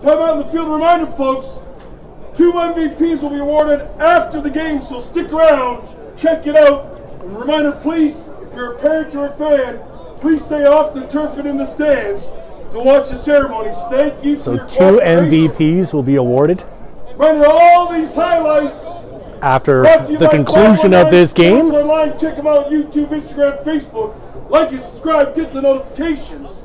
Timeout in the field. Reminder, folks, 2 MVPs will be awarded after the game, so stick around, check it out. And reminder, please, if you're a parent or a fan, please stay off the turf and in the stands to watch the ceremonies. Thank you for So your 2 cooperation. MVPs will be awarded Reminder, all these highlights after brought to you the by conclusion of this 519 game. Sports Online. Check them out, YouTube, Instagram, Facebook. Like and subscribe, get the notifications.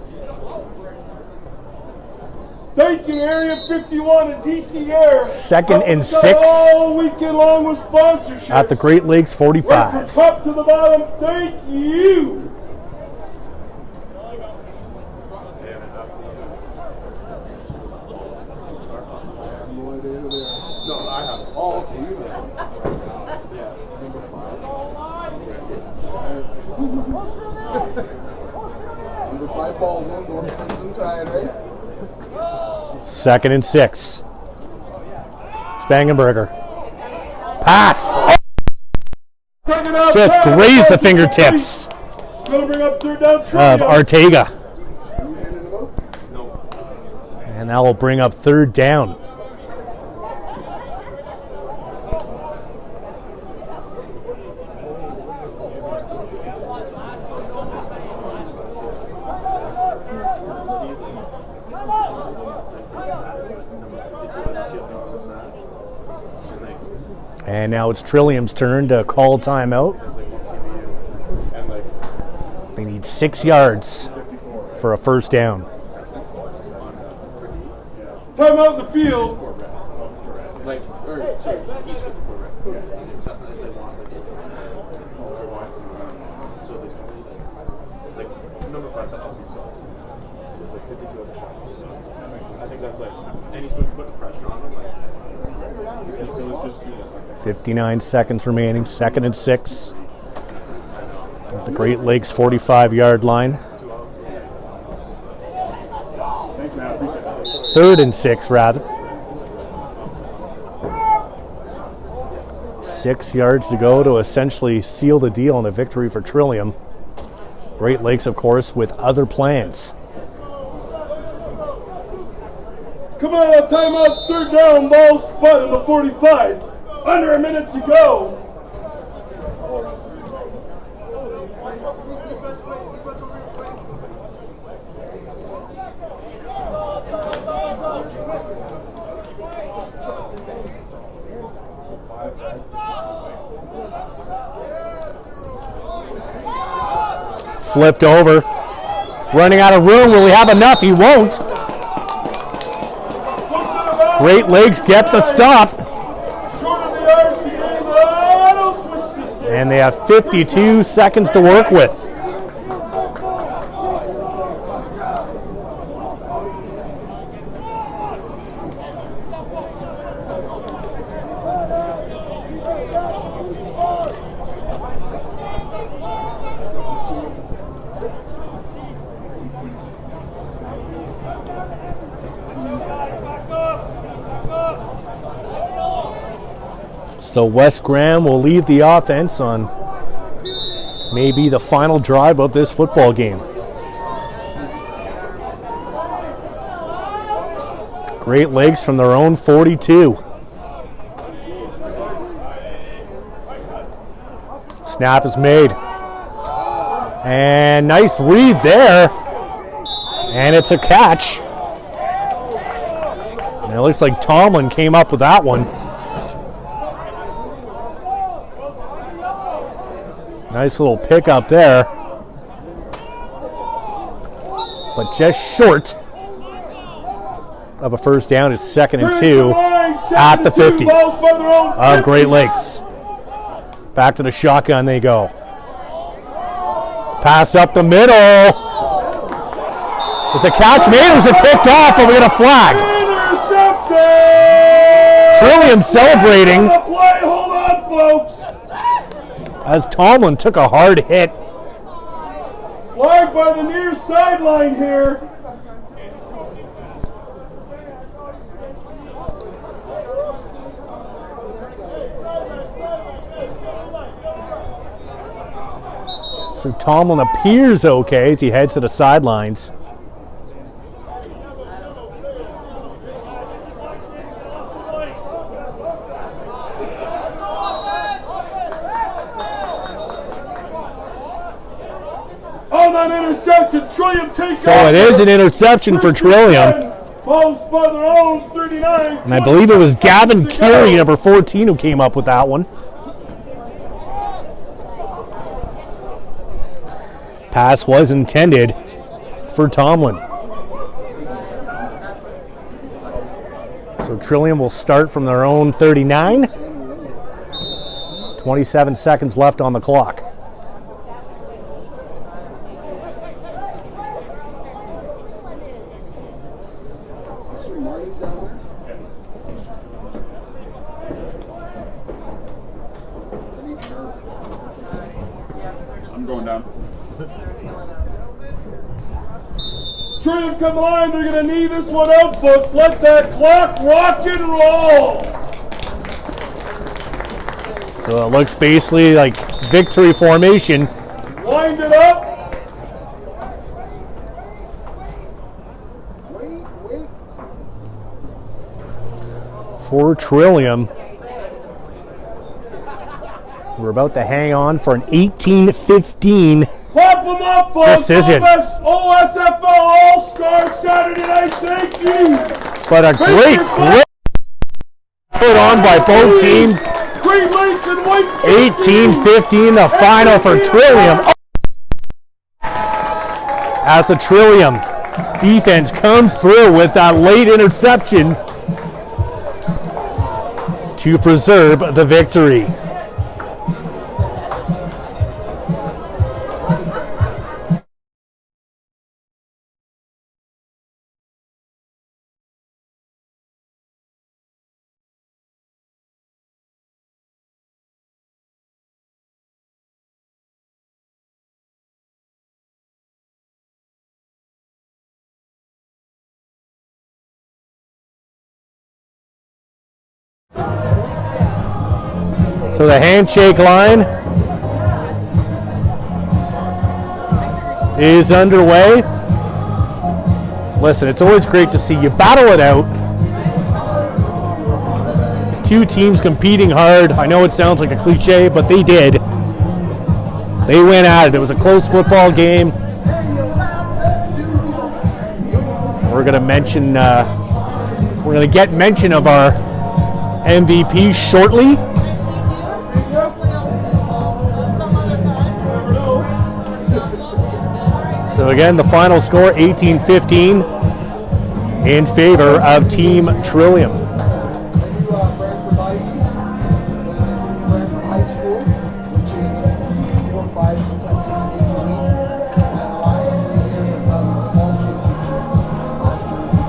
Thank you, Area 51 and DC Air. Second and Helping us 6 out all weekend long with sponsorships. at the Great Lakes Right 45. from top to the bottom, thank you. No, I have. Oh, okay, you know. Yeah, number 5 Baldwin, North Crimson Tide, right? Second and 6. Spangenberger. Pass. Just grazed the fingertips Gonna bring up third down, of Trillium. Ortega. And that will bring up third down. And now it's Trillium's turn to call timeout. They need 6 yards for a first down. Time out in the field. I think that's like, and he's been putting pressure on him. So it's just 59 seconds remaining, 2nd and 6. At the Great Lakes 45-yard line. 3rd and 6, rather. 6 yards to go to essentially seal the deal on a victory for Trillium. Great Lakes, of course, with other plans. Come on, timeout, 3rd down, ball spot in the 45. Under a minute to go. Flipped over. Running out of room. Will he have enough? He won't. Great Lakes get the stop. And they have 52 seconds to work with. So Wes Graham will lead the offense on maybe the final drive of this football game. Great Lakes from their own 42. Snap is made. And nice read there. And it's a catch. And it looks like Tomlin came up with that one. Nice little pickup there. But just short of a first down. It's 2nd and 2 at the 50 of Great Lakes. Back to the shotgun they go. Pass up the middle. Is a catch made or is it picked off? But we get a flag. Trillium celebrating. Hold on, folks. As Tomlin took a hard hit. Flag by the near sideline here. So Tomlin appears okay as he heads to the sidelines. So it is an interception for Trillium. And I believe it was Gavin Curie, number 14, who came up with that one. Pass was intended for Tomlin. So Trillium will start from their own 39. 27 seconds left on the clock. Trillium come line, they're going to knee this one out, folks. Let that clock rock and roll. So it looks basically like victory formation. Wind it up. For Trillium. We're about to hang on for an 18-15 Pop them up, folks. decision. OSFL All-Star Saturday night. Thank you. But a great put on by both teams. Great Lakes and White. 18-15, the final for Trillium. as the Trillium defense comes through with that late interception to preserve the victory. So the handshake line is underway. Listen, it's always great to see you battle it out. Two teams competing hard. I know it sounds like a cliche, but they did. They went at it. It was a close football game. We're going to mention, we're going to get mention of our MVP shortly. So again, the final score, 18-15, in favor of Team Trillium. Brantford High School, which is 4, 5, sometimes 6 games a week. And the last 3 years have done the fall championships. Last year was a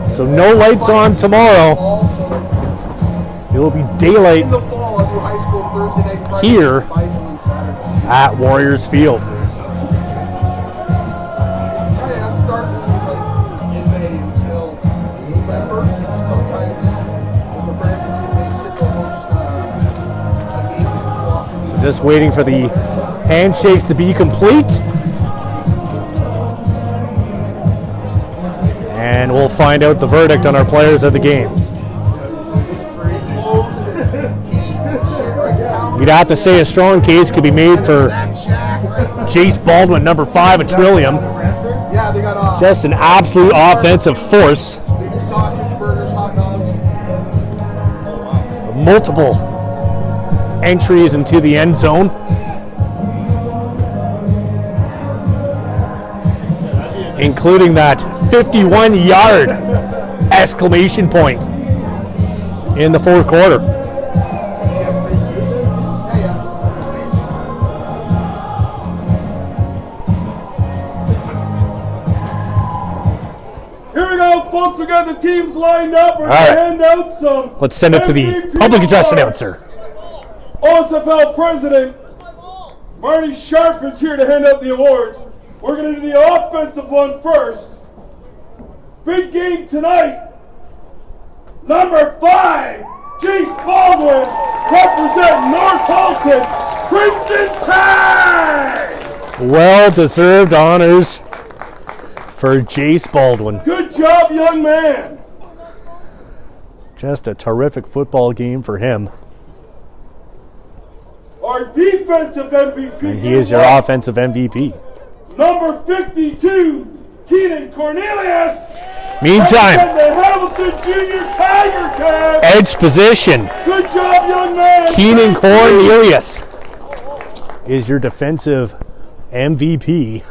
great So no lights on tomorrow. It will be daylight in the fall, I'll do high school Thursday night, Friday, here Bison Saturday. at Warriors Field. I have to start like in May until November. Sometimes if the Brantford team makes it, they'll host a game with the Colossus. So just waiting for the handshakes to be complete. And we'll find out the verdict on our players of the game. You'd have to say a strong case could be made for Jace Baldwin, number 5 at Trillium. Yeah, they got Just an absolute offensive force. they do sausage burgers, hot dogs. Multiple entries into the end zone. Including that 51-yard exclamation point in the fourth quarter. Here we go, folks. We got the teams lined up. We're All right. going to hand out some. Let's send it to the MVP public address awards. announcer. Osfl President Marty Sharp is here to hand out the awards. We're going to do the offensive one first. Big game tonight. Number 5, Jace Baldwin, representing North Halton, Crimson Tide. Well-deserved honors for Jace Baldwin. Good job, young man. Just a terrific football game for him. Our defensive MVP. And he is your offensive MVP. Number 52, Keenan Cornelius. Meantime, The Hamilton Junior Tiger Cats. edge position. Good job, young man. Keenan Thank you. Cornelius is your defensive MVP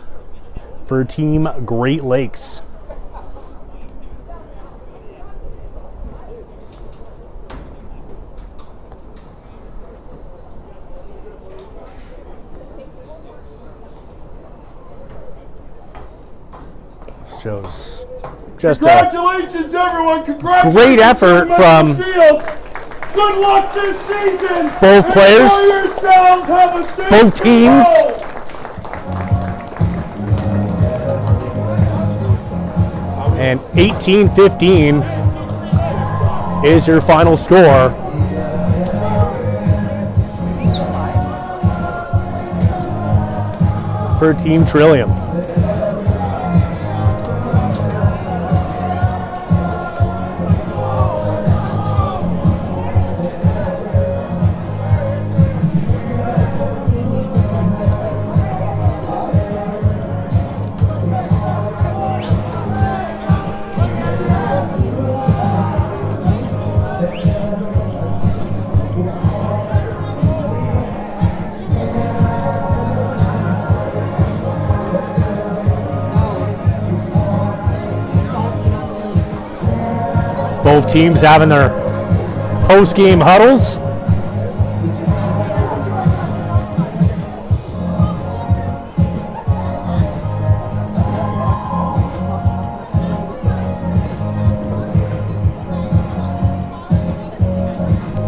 for Team Great Lakes. This shows just a Congratulations, everyone. Congratulations. great effort to the from field. Good luck this season. both players, Enjoy yourselves. Have a safe both teams. trip home. And 18-15 is your final score. For Team Trillium. Both teams having their post-game huddles.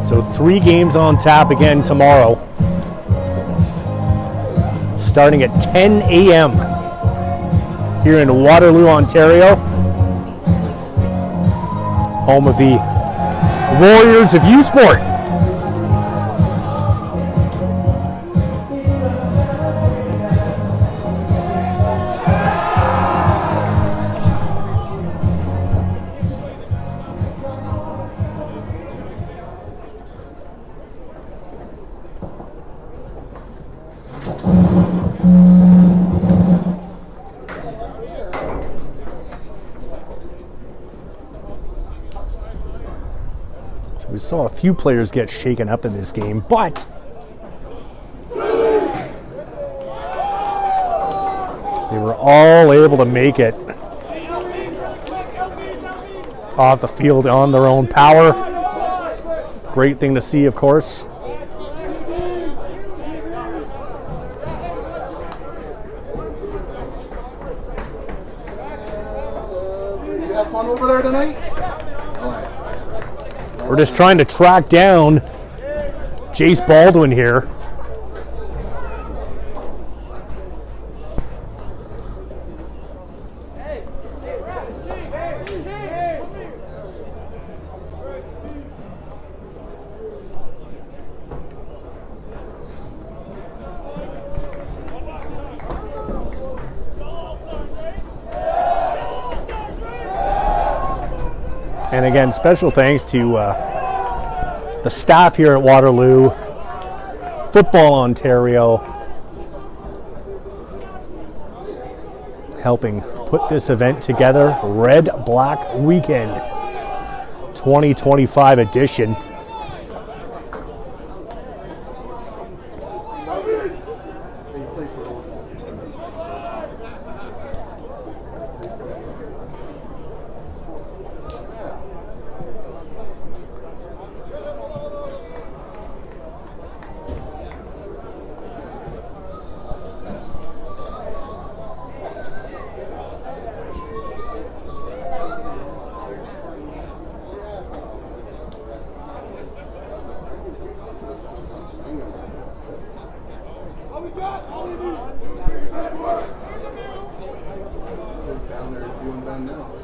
So 3 games on tap again tomorrow, starting at 10 a.m. here in Waterloo, Ontario, home of the Warriors of U Sport. So we saw a few players get shaken up in this game, but they were all able to make it off the field on their own power. Great thing to see, of course. You have fun over there tonight? We're just trying to track down Jace Baldwin here. And again, special thanks to the staff here at Waterloo, Football Ontario, helping put this event together. Red Black Weekend 2025 edition. Down there doing that now.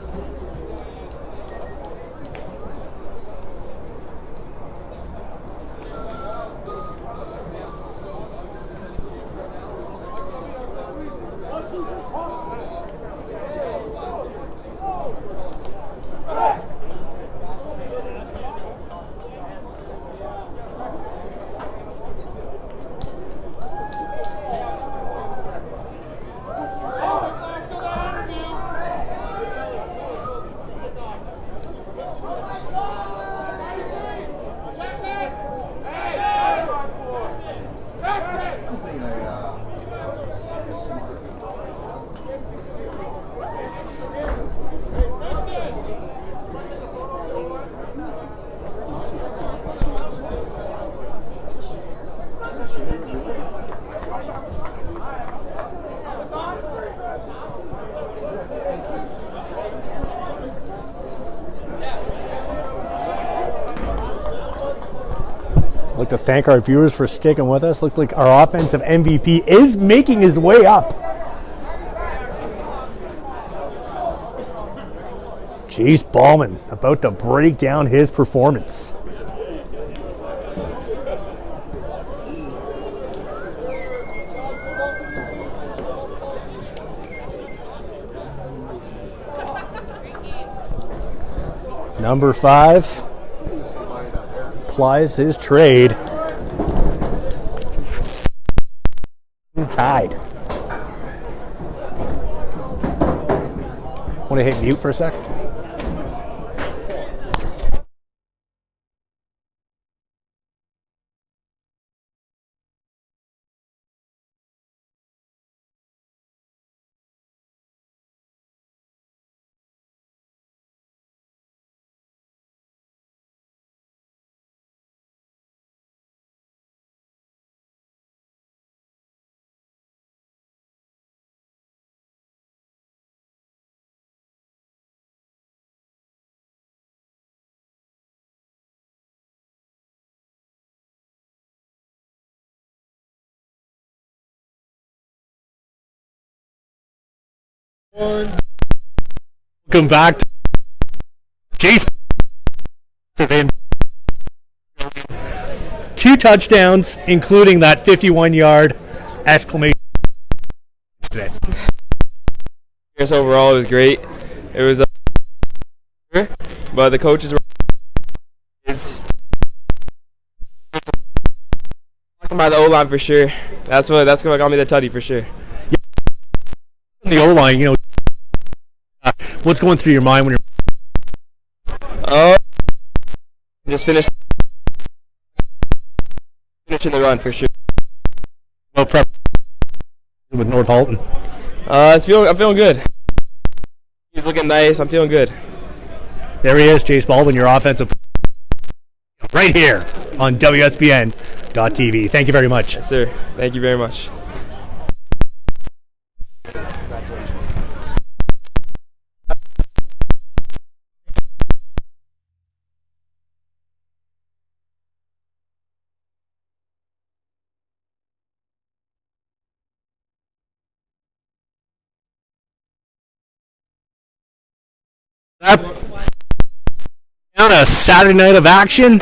I'd like to thank our viewers for sticking with us. Looks like our offensive MVP is making his way up. Jace Ballman about to break down his performance. Number 5 applies his trade. Tied. Want to hit mute for a sec? Welcome back to Jason. 2 touchdowns, including that 51-yard exclamation today. Yes, overall it was great. It was, but the coaches were talking about the O-line for sure. That's what got me the tutty for sure. The O-line, you know, what's going through your mind when you're Just finishing the run for sure. well prep with North Halton? I'm feeling good. He's looking nice. I'm feeling good. There he is, Jace Baldwin, your offensive right here on WSBN.TV. Thank you very much. Yes, sir. Thank you very much. On a Saturday night of action.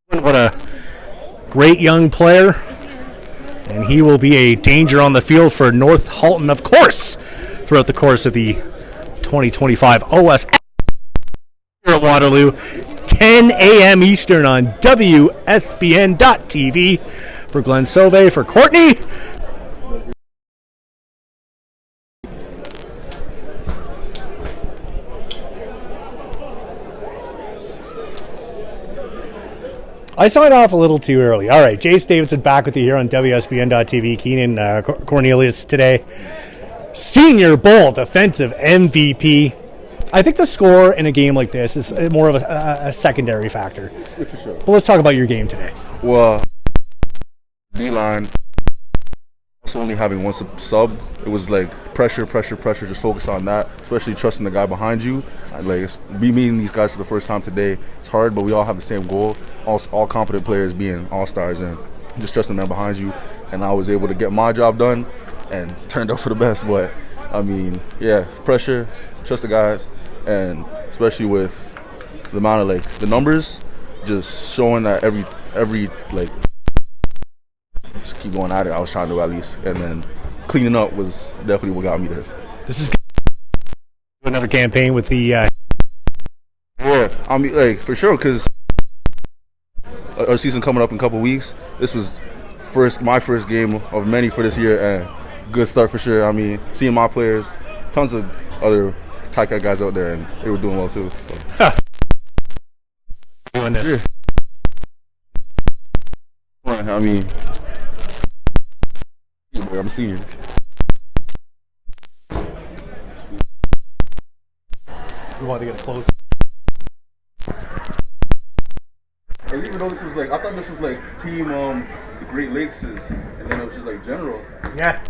What a great young player. And he will be a danger on the field for North Halton, of course, throughout the course of the 2025 OSFL here at Waterloo. 10 a.m. Eastern on WSBN.TV. For Glenn Sauve, for Courtney. I signed off a little too early. All right, Jace Davidson back with you here on WSBN.TV. Keenan Cornelius today. Senior Bowl defensive MVP. I think the score in a game like this is more of a secondary factor. For sure. But let's talk about your game today. Well, D-line, also only having one sub, it was like pressure, just focus on that, especially trusting the guy behind you. Be meeting these guys for the first time today, it's hard, but we all have the same goal, all competent players being all-stars, and just trusting them behind you. And I was able to get my job done and turned out for the best. But, I mean, yeah, pressure, trust the guys, and especially with the amount of, the numbers, just showing that every just keep going at it. I was trying to at least, and then cleaning up was definitely what got me this. This is another campaign with the. Yeah, I mean, for sure, because our season coming up in a couple weeks. This was my first game of many for this year, and good start for sure. I mean, seeing my players, tons of other tight guys out there, and they were doing well too. So. Doing this. I mean. I'm a senior. We want to get it close. Even though this was I thought this was team the Great Lakes and then it was just general. Yeah.